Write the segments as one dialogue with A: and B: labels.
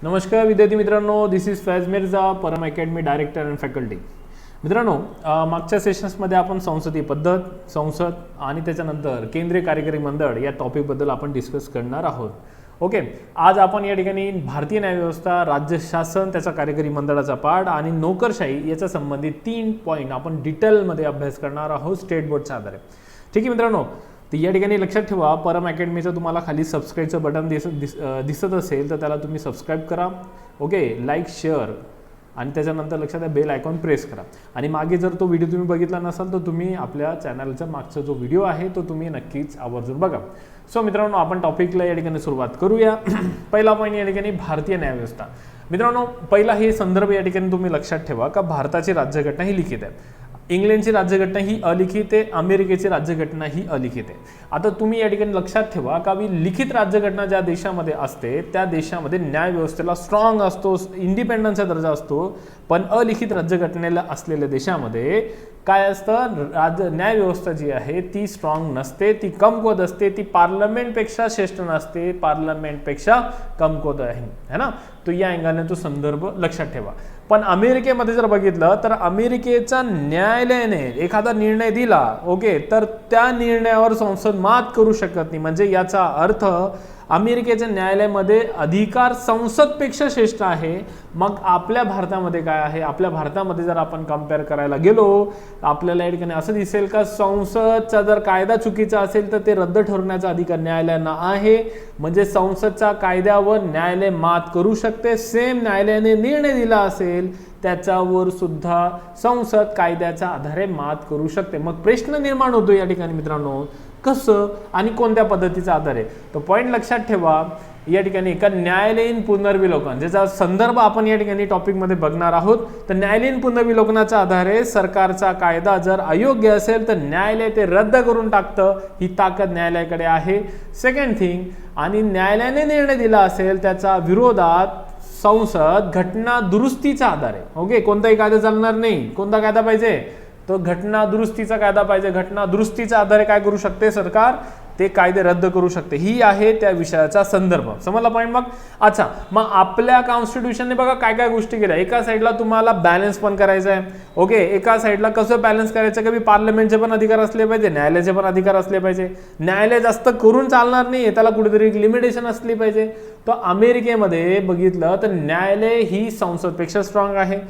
A: नमस्कार विद्यार्थी मित्रांनो, दिस इज फैज मिर्झा, परम अकॅडमी डायरेक्टर अँड फॅकल्टी. मित्रांनो, मागच्या सेशन्समध्ये आपण संसदीय पद्धत, संसद आणि त्याच्यानंतर केंद्रीय कार्यकारी मंडळ या टॉपिकबद्दल आपण डिस्कस करणार आहोत. ओके, आज आपण या ठिकाणी भारतीय न्यायव्यवस्था, राज्य शासन, त्याचा कार्यकारी मंडळाचा पार्ट आणि नोकरशाही याच्या संबंधित 3 पॉईंट आपण डिटेलमध्ये अभ्यास करणार आहोत स्टेट बोर्डच्या आधारे. ठीक आहे मित्रांनो, तर या ठिकाणी लक्षात ठेवा, परम अकॅडमीचं तुम्हाला खाली सबस्क्राईबचं बटन दिसत असेल तर त्याला तुम्ही सबस्क्राईब करा. ओके, लाईक, शेअर आणि त्याच्यानंतर लक्षात द्या बेल आयकॉन प्रेस करा. आणि मागे जर तो व्हिडिओ तुम्ही बघितला नसाल तर तुम्ही आपल्या चॅनलचा मागचा जो व्हिडिओ आहे तो तुम्ही नक्कीच आवर्जून बघा. सो मित्रांनो, आपण टॉपिकला या ठिकाणी सुरुवात करूया. पहिला पॉईंट या ठिकाणी भारतीय न्यायव्यवस्था. मित्रांनो, पहिला हे संदर्भ या ठिकाणी तुम्ही लक्षात ठेवा का भारताची राज्यघटना ही लिखित आहे, इंग्लंडची राज्यघटना ही अलिखित आहे, अमेरिकेची राज्यघटना ही अलिखित आहे. आता तुम्ही या ठिकाणी लक्षात ठेवा का लिखित राज्यघटना ज्या देशामध्ये असते त्या देशामध्ये न्यायव्यवस्थेला स्ट्रॉंग असतो, इंडिपेंडन्सचा दर्जा असतो. पण अलिखित राज्यघटनेला असलेल्या देशामध्ये काय असतं, न्यायव्यवस्था जी आहे ती स्ट्रॉंग नसते, ती कमकुवत असते, ती पार्लमेंटपेक्षा श्रेष्ठ नसते, पार्लमेंटपेक्षा कमकुवत आहे, है ना. तो या अँगलने तो संदर्भ लक्षात ठेवा. पण अमेरिकेमध्ये जर बघितलं तर अमेरिकेचा न्यायालयाने एखादा निर्णय दिला, ओके, तर त्या निर्णयावर संसद मात करू शकत नाही. म्हणजे याचा अर्थ अमेरिकेच्या न्यायालयामध्ये अधिकार संसदपेक्षा श्रेष्ठ आहे. मग आपल्या भारतामध्ये काय आहे, आपल्या भारतामध्ये जर आपण कम्पेअर करायला गेलो आपल्याला या ठिकाणी असं दिसेल का संसदचा जर कायदा चुकीचा असेल तर ते रद्द ठरवण्याचा अधिकार न्यायालयांना आहे. म्हणजे संसदच्या कायद्यावर न्यायालय मात करू शकते. सेम न्यायालयाने निर्णय दिला असेल त्याच्यावर सुद्धा संसद कायद्याच्या आधारे मात करू शकते. मग प्रश्न निर्माण होतो या ठिकाणी मित्रांनो, कसं आणि कोणत्या पद्धतीचा आधार आहे. तो पॉईंट लक्षात ठेवा या ठिकाणी एका न्यायालयीन पुनर्विलोकन ज्याचा संदर्भ आपण या ठिकाणी टॉपिकमध्ये बघणार आहोत. तर न्यायालयीन पुनर्विलोकनाच्या आधारे सरकारचा कायदा जर अयोग्य असेल तर न्यायालय ते रद्द करून टाकतं. ही ताकद न्यायालयाकडे आहे. सेकंड थिंग, आणि न्यायालयाने निर्णय दिला असेल त्याच्या विरोधात संसद घटना दुरुस्तीचा आधार आहे. ओके, कोणताही कायदा चालणार नाही. कोणता कायदा पाहिजे, तो घटना दुरुस्तीचा कायदा पाहिजे. घटना दुरुस्तीच्या आधारे काय करू शकते सरकार, ते कायदे रद्द करू शकते. ही आहे त्या विषयाचा संदर्भ. समजला पॉईंट. मग अच्छा, मग आपल्या कॉन्स्टिट्यूशनने बघा काय काय गोष्टी केल्या. एका साईडला तुम्हाला बॅलन्स पण करायचं आहे. ओके, एका साईडला कसं बॅलन्स करायचं की पार्लमेंटचे पण अधिकार असले पाहिजे, न्यायालयाचे पण अधिकार असले पाहिजे. न्यायालय जास्त करून चालणार नाही, त्याला कुठेतरी एक लिमिटेशन असली पाहिजे. तर अमेरिकेमध्ये बघितलं तर न्यायालय ही संसदपेक्षा स्ट्रॉंग आहे.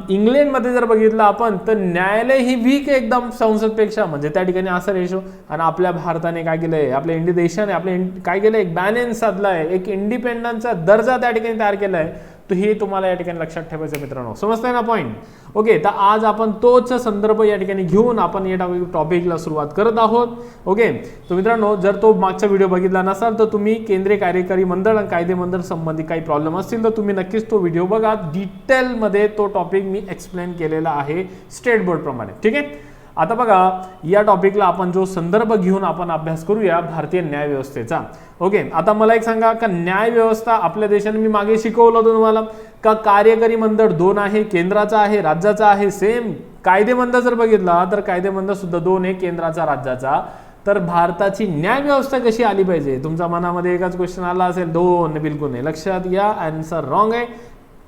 A: इंग्लंडमध्ये जर बघितलं आपण तर न्यायालय ही वीक आहे एकदम संसदपेक्षा. म्हणजे त्या ठिकाणी असं रेशो. आणि आपल्या भारताने काय केलंय, आपल्या इंडिया देशाने आपले काय केलंय, एक बॅलन्स साधलाय, एक इंडिपेंडन्सचा दर्जा त्या ठिकाणी तयार केलाय. तर हे तुम्हाला या ठिकाणी लक्षात ठेवायचं मित्रांनो. समजतंय ना पॉईंट. ओके, तर आज आपण तोच संदर्भ या ठिकाणी घेऊन आपण या टॉपिकला सुरुवात करत आहोत. ओके, तर मित्रांनो, जर तो मागचा व्हिडिओ बघितला नसाल तर तुम्ही केंद्रीय कार्यकारी मंडळ आणि कायदे मंडळ संबंधी काही प्रॉब्लेम असतील तर तुम्ही नक्कीच तो व्हिडिओ बघा. डिटेलमध्ये तो टॉपिक मी एक्सप्लेन केलेला आहे स्टेट बोर्ड प्रमाणे. ठीक आहे, आता बघा या टॉपिकला आपण जो संदर्भ घेऊन आपण अभ्यास करूया भारतीय न्यायव्यवस्थेचा. ओके, आता मला एक सांगा का न्यायव्यवस्था आपल्या देशाने, मी मागे शिकवलं होतं तुम्हाला का कार्यकारी मंडळ 2 आहे, केंद्राचा आहे, राज्याचा आहे. सेम कायदे मंडळ जर बघितला तर कायदे मंडळ सुद्धा 2 आहे, केंद्राचा, राज्याचा. तर भारताची न्यायव्यवस्था कशी आली पाहिजे, तुमच्या मनामध्ये एकच क्वेश्चन आला असेल. 2 बिलकुल नाही, लक्षात घ्या, आन्सर रॉंग आहे.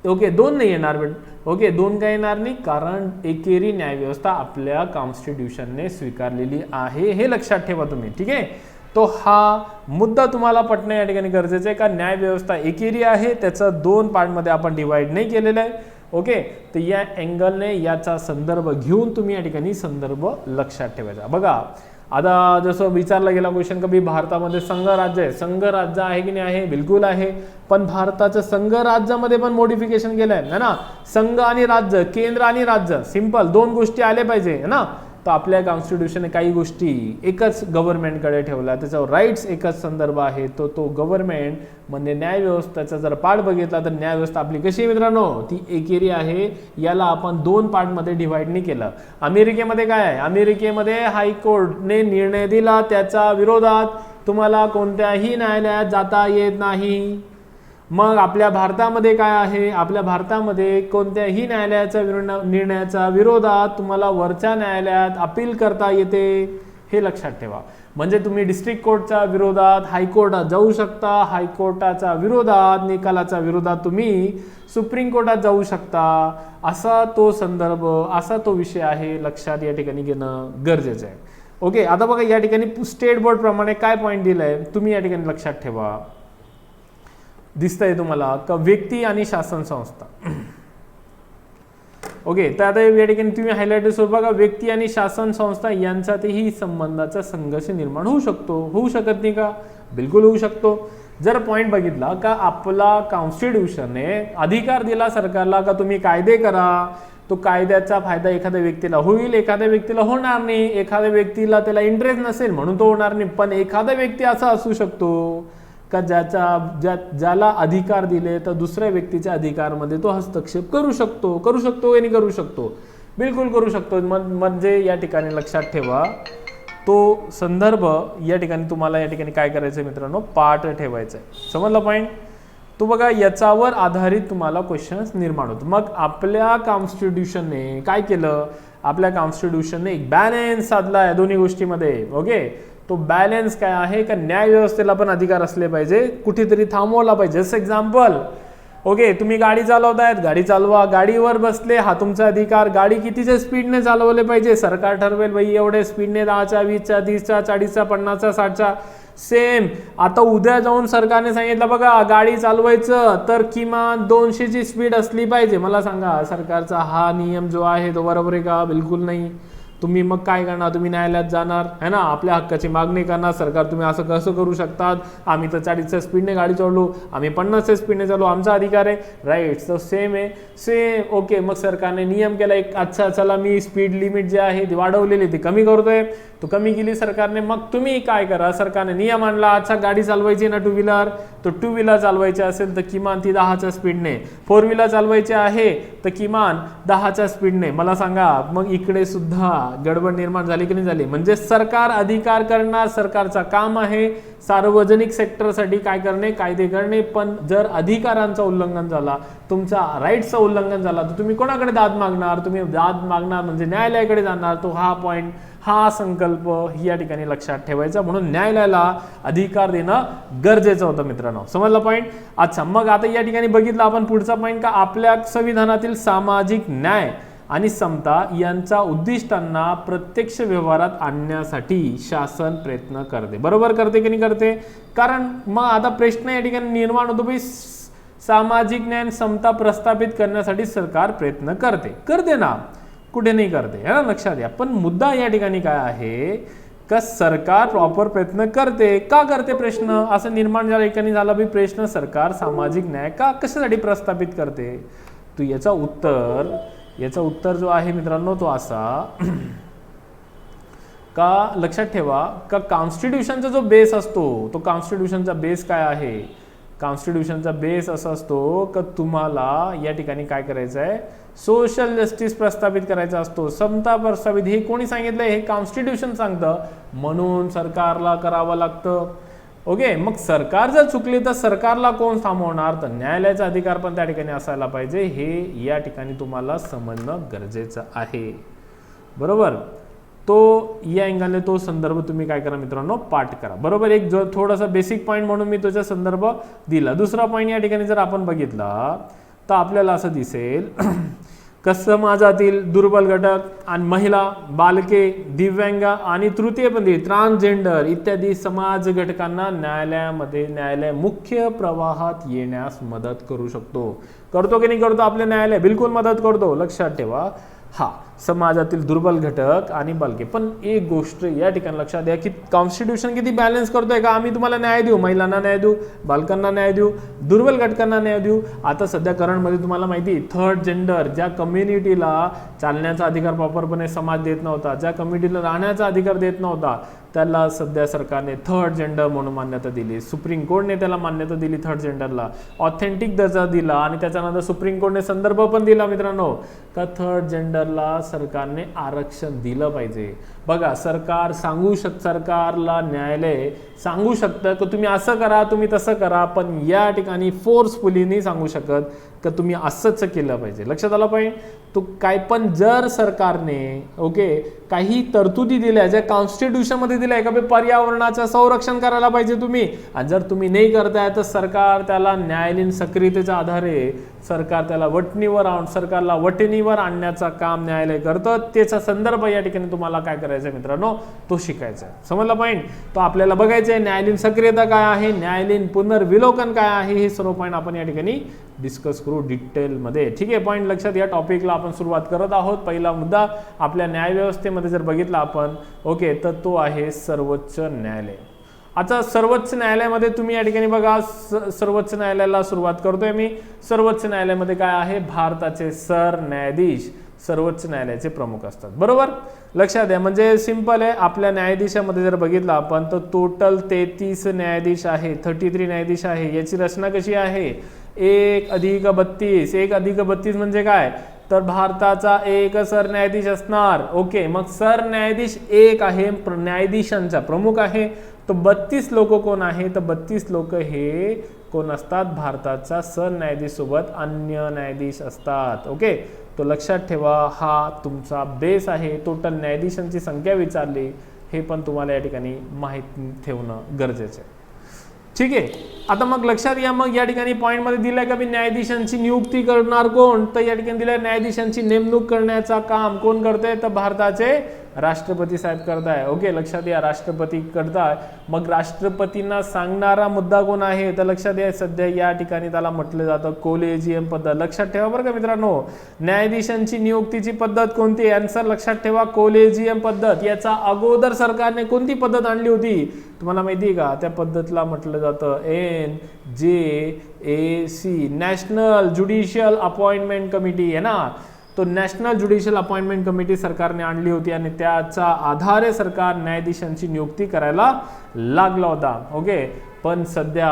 A: ओके, 2 नाही येणार. ओके, 2 काय येणार नाही, कारण एकेरी न्यायव्यवस्था आपल्या कॉन्स्टिट्यूशनने स्वीकारलेली आहे. हे लक्षात ठेवा तुम्ही. ठीक आहे, तो हा मुद्दा तुम्हाला पटणं या ठिकाणी गरजेचं आहे का न्यायव्यवस्था एकेरी आहे, त्याचं 2 पार्टमध्ये आपण डिवाइड नाही केलेलं आहे. ओके, तर या अँगलने याचा संदर्भ घेऊन तुम्ही या ठिकाणी संदर्भ लक्षात ठेवायचा. बघा आता जसं विचारला गेला क्वेश्चन की भारतामध्ये संघ राज्य आहे, संघ राज्य आहे की नाही आहे, बिलकुल आहे. पण भारताचं संघ राज्यामध्ये पण मॉडिफिकेशन केलं आहे ना. संघ आणि राज्य, केंद्र आणि राज्य, सिंपल 2 गोष्टी आल्या पाहिजे ना. तर आपल्या कॉन्स्टिट्यूशनने काही गोष्टी एकच गव्हर्नमेंटकडे ठेवला, त्याच्यावर राईट्स एकच संदर्भ आहे. तो गव्हर्नमेंट म्हणजे न्यायव्यवस्थेचा जर पार्ट बघितला तर न्यायव्यवस्था आपली कशी आहे मित्रांनो, ती एकेरी आहे. याला आपण 2 पार्टमध्ये डिवाइड नाही केलं. अमेरिकेमध्ये काय आहे, अमेरिकेमध्ये हायकोर्टने निर्णय दिला त्याच्या विरोधात तुम्हाला कोणत्याही न्यायालयात जाता येत नाही. मग आपल्या भारतामध्ये काय आहे, आपल्या भारतामध्ये कोणत्याही न्यायालयाच्या निर्णयाच्या विरोधात तुम्हाला वरच्या न्यायालयात अपील करता येते. हे लक्षात ठेवा. म्हणजे तुम्ही डिस्ट्रिक्ट कोर्टच्या विरोधात हायकोर्टात जाऊ शकता, हायकोर्टाच्या विरोधात निकालाच्या विरोधात तुम्ही सुप्रीम कोर्टात जाऊ शकता. असा तो संदर्भ, असा तो विषय आहे, लक्षात या ठिकाणी घेणं गरजेचं आहे. ओके, आता बघा या ठिकाणी स्टेट बोर्ड प्रमाणे काय पॉईंट दिलाय तुम्ही या ठिकाणी लक्षात ठेवा. दिसतंय तुम्हाला का व्यक्ती आणि शासन संस्था. ओके, तर आता या ठिकाणी तुम्ही हायलाइट बघा, व्यक्ती आणि शासन संस्था यांच्यातही संबंधाचा संघर्ष निर्माण होऊ शकतो. होऊ शकत नाही का? बिलकुल होऊ शकतो. जर पॉइंट बघितला का आपला कॉन्स्टिट्यूशनने अधिकार दिला सरकारला का तुम्ही कायदे करा, तो कायद्याचा फायदा एखाद्या व्यक्तीला होईल, एखाद्या व्यक्तीला होणार नाही, एखाद्या व्यक्तीला त्याला इंटरेस्ट नसेल म्हणून तो होणार नाही. पण एखादा व्यक्ती असा असू शकतो का ज्याला अधिकार दिले तर दुसऱ्या व्यक्तीच्या अधिकारमध्ये तो हस्तक्षेप करू शकतो आणि करू शकतो, बिलकुल करू शकतो. म्हणजे या ठिकाणी लक्षात ठेवा, तो संदर्भ या ठिकाणी तुम्हाला या ठिकाणी काय करायचं मित्रांनो, पाठ ठेवायचं आहे. समजला पॉईंट? तो बघा याच्यावर आधारित तुम्हाला क्वेश्चन्स निर्माण होतो. मग आपल्या कॉन्स्टिट्यूशनने काय केलं, आपल्या कॉन्स्टिट्यूशनने एक बॅलन्स साधला आहे दोन्ही गोष्टीमध्ये. ओके, तो बॅलन्स काय आहे का न्याय व्यवस्थेला पण अधिकार असले पाहिजे, कुठेतरी थांबवला पाहिजे. जसं एक्झाम्पल, ओके तुम्ही गाडी चालवतायत, गाडी चालवा, गाडीवर बसले, हा तुमचा अधिकार. गाडी कितीच्या स्पीडने चालवले पाहिजे सरकार ठरवेल, भाई एवढे स्पीडने 10च्या 20च्या 30च्या 40च्या 50च्या 60च्या. सेम आता उद्या जाऊन सरकारने सांगितलं बघा गाडी चालवायचं तर किमान 200ची स्पीड असली पाहिजे. मला सांगा सरकारचा हा नियम जो आहे तो बरोबर आहे का? बिलकुल नाही. तुम्ही मग काय करणार, तुम्ही न्यायालयात जाणार है ना, आपल्या हक्काची मागणी करणार. सरकार तुम्ही असं कसं करू शकतात, आम्ही तर 40च्या स्पीडने गाडी चालवलो, आम्ही 50च्या स्पीडने चालू, आमचा अधिकार आहे. राईट, तर सेम आहे, सेम. ओके, मग सरकारने नियम केला एक, अच्छा चला मी स्पीड लिमिट जे आहे ती वाढवलेली ती कमी करतोय, तो कमी केली सरकारने. मग तुम्ही काय करा, सरकारने नियम आणला, अच्छा गाडी चालवायची ना टू व्हीलर, तर टू व्हीलर चालवायची असेल तर किमान ती 10च्या स्पीडने, फोर व्हीलर चालवायची आहे तर किमान 10च्या स्पीडने. मला सांगा मग इकडे सुद्धा गडबड निर्माण झाली की नाही झाली? म्हणजे सरकार अधिकार करणार, सरकारचा काम आहे सार्वजनिक सेक्टरसाठी काय करणे, कायदे करणे. पण जर अधिकारांचं उल्लंघन झाला, तुमच्या राईट्सचं उल्लंघन झाला, तर तुम्ही कोणाकडे दाद मागणार? तुम्ही दाद मागणार म्हणजे न्यायालयाकडे जाणार. तो हा पॉइंट, हा संकल्प या ठिकाणी लक्षात ठेवायचा. म्हणून न्यायालयाला अधिकार देणं गरजेचं होतं मित्रांनो. समजला पॉइंट? अच्छा, मग आता या ठिकाणी बघितलं आपण पुढचा पॉइंट का आपल्या संविधानातील सामाजिक न्याय आणि समता यांच्या उद्दिष्टांना प्रत्यक्ष व्यवहारात आणण्यासाठी शासन प्रयत्न करते. बरोबर करते की नाही करते? कारण मग आता प्रश्न या ठिकाणी निर्माण होतो, भाई सामाजिक न्याय आणि समता प्रस्थापित करण्यासाठी सरकार प्रयत्न करते ना, कुठे नाही करते है ना, लक्षात घ्या. पण मुद्दा या ठिकाणी काय आहे का सरकार प्रॉपर प्रयत्न करते का करते, प्रश्न असं निर्माण झाला ठिकाणी झाला भाई प्रश्न, सरकार सामाजिक न्याय का कशासाठी प्रस्थापित करते? तो याचा उत्तर जो आहे मित्रांनो तो असा का लक्षात ठेवा का कॉन्स्टिट्यूशनचा जो बेस असतो, तो कॉन्स्टिट्यूशनचा बेस काय आहे? कॉन्स्टिट्यूशनचा बेस असा असतो का तुम्हाला या ठिकाणी काय करायचं आहे, सोशल जस्टिस प्रस्थापित करायचा असतो, समता प्रस्थापित. हे कोणी सांगितलं? हे कॉन्स्टिट्यूशन सांगतं, म्हणून सरकारला करावं लागतं. ओके, मग सरकार जर चुकली तर सरकारला कोण थांबवणार? तर न्यायालयाचा अधिकार पण त्या ठिकाणी असायला पाहिजे. हे या ठिकाणी तुम्हाला समजणं गरजेचं आहे. बरोबर, तो या अँगलने तो संदर्भ तुम्ही काय करा मित्रांनो, पाठ करा. बरोबर, एक जो थोडासा बेसिक पॉईंट म्हणून मी तुझा संदर्भ दिला. दुसरा पॉईंट या ठिकाणी जर आपण बघितला तर आपल्याला असं दिसेल समाजातील दुर्बल घटक आणि महिला, बालके, दिव्यांग आणि तृतीयपंथी, ट्रान्सजेंडर इत्यादी समाज घटकांना न्यायालय मुख्य प्रवाहात येण्यास मदत करू शकतो. करतो की नाही करतो आपले न्यायालय? बिलकुल मदत करतो, लक्षात ठेवा. हा, समाजातील दुर्बल घटक आणि बालके. पण एक गोष्ट या ठिकाणी लक्षात द्या की कॉन्स्टिट्यूशन किती बॅलन्स करतोय का आम्ही तुम्हाला न्याय देऊ, महिलांना न्याय देऊ, बालकांना न्याय देऊ, दुर्बल घटकांना न्याय देऊ. आता सध्या करंटमध्ये तुम्हाला माहिती, थर्ड जेंडर ज्या कम्युनिटीला चालण्याचा अधिकार प्रॉपरपणे समाज देत नव्हता, ज्या कम्युनिटीला राहण्याचा अधिकार देत नव्हता, त्याला सध्या सरकारने थर्ड जेंडर म्हणून मान्यता दिली. सुप्रीम कोर्टने त्याला मान्यता दिली, थर्ड जेंडरला ऑथेंटिक दर्जा दिला. आणि त्याच्यानंतर सुप्रीम कोर्टने संदर्भ पण दिला मित्रांनो का थर्ड जेंडरला सरकारने आरक्षण दिलं पाहिजे. बघा सरकारला न्यायालय सांगू शकतं की तुम्ही असं करा, तुम्ही तसं करा, पण या ठिकाणी फोर्सफुली नाही सांगू शकत की तुम्ही असंच केलं पाहिजे. लक्षात आलं पाहिजे. तो काय पण जर सरकारने काही तरतुदी दिल्या ज्या कॉन्स्टिट्यूशनमध्ये दिल्या का पर्यावरणाचं संरक्षण करायला पाहिजे तुम्ही, आणि जर तुम्ही नाही करताय तर सरकार त्याला न्यायालयीन सक्रियतेच्या आधारे सरकार त्याला सरकारला वटणीवर आणण्याचं काम न्यायालय करतं. त्याचा संदर्भ या ठिकाणी तुम्हाला काय करायचं आहे मित्रांनो, तो शिकायचा आहे. समजला पॉईंट. तो आपल्याला बघायचं आहे न्यायालयीन सक्रियता काय आहे, न्यायालयीन पुनर्विलोकन काय आहे, हे सर्व पॉईंट आपण या ठिकाणी डिस्कस करू डिटेलमध्ये. ठीक आहे. पॉईंट लक्षात. या टॉपिकला आपण सुरुवात करत आहोत. पहिला मुद्दा आपल्या न्यायव्यवस्थेमध्ये जर बघितला आपण तर तो आहे सर्वोच्च न्यायालय. आता सर्वोच्च न्यायालयामध्ये तुम्ही या ठिकाणी बघा, सर्वोच्च न्यायालयाला सुरुवात करतोय मी. सर्वोच्च न्यायालयामध्ये काय आहे, भारताचे सरन्यायाधीश सर्वोच्च न्यायालयाचे प्रमुख असतात. बरोबर. लक्षात द्या. म्हणजे सिंपल आहे. आपल्या न्यायाधीशामध्ये जर बघितलं आपण तर टोटल 33 न्यायाधीश आहे, 33 न्यायाधीश आहे. याची रचना कशी आहे, 1+32. 1+32 म्हणजे काय, तर भारताचा एक सरन्यायाधीश असणार. मग सरन्यायाधीश एक आहे, न्यायाधीशांचा प्रमुख आहे. तो 32 लोक कोण आहे, तर 32 लोक हे कोण असतात, भारताचा सरन्यायाधीश सोबत अन्य न्यायाधीश असतात. तो लक्षात ठेवा. हा तुमचा बेस आहे. टोटल न्यायाधीशांची संख्या विचारली, हे पण तुम्हाला या ठिकाणी माहिती ठेवणं गरजेचं आहे. ठीक आहे. आता मग लक्षात घ्या. मग या ठिकाणी पॉईंटमध्ये दिलंय का न्यायाधीशांची नियुक्ती करणार कोण, तर या ठिकाणी दिलंय न्यायाधीशांची नेमणूक करण्याचा काम कोण करतंय, तर भारताचे राष्ट्रपती साहेब करताय. लक्षात घ्या. राष्ट्रपती करताय. मग राष्ट्रपतींना सांगणारा मुद्दा कोण आहे, तर लक्षात घ्या. सध्या या ठिकाणी त्याला म्हटलं जातं कोलेजियम पद्धत. लक्षात ठेवा बरं का मित्रांनो. न्यायाधीशांची नियुक्तीची पद्धत कोणती, आन्सर लक्षात ठेवा, कोलेजियम पद्धत. याचा अगोदर सरकारने कोणती पद्धत आणली होती तुम्हाला माहिती आहे का, त्या पद्धतीला म्हटलं जातं NJAC, national judicial appointment committee आहे ना. तो नॅशनल ज्युडिशियल अपॉइंटमेंट कमिटी सरकारने आणली होती आणि त्याच्या आधारे सरकार न्यायाधीशांची नियुक्ती करायला लागला होता. पण सध्या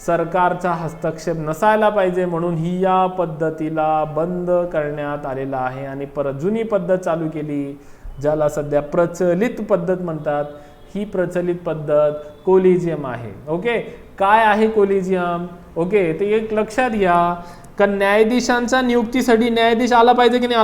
A: सरकारचा हस्तक्षेप नसायला पाहिजे म्हणून ही या पद्धतीला बंद करण्यात आलेला आहे आणि परत जुनी पद्धत चालू केली, ज्याला सध्या प्रचलित पद्धत म्हणतात. ही प्रचलित पद्धत कोलिजियम आहे. काय आहे कोलिजियम, ते एक लक्षात घ्या का न्यायाधीशांच्या नियुक्तीसाठी न्यायाधीश आला पाहिजे की नाही,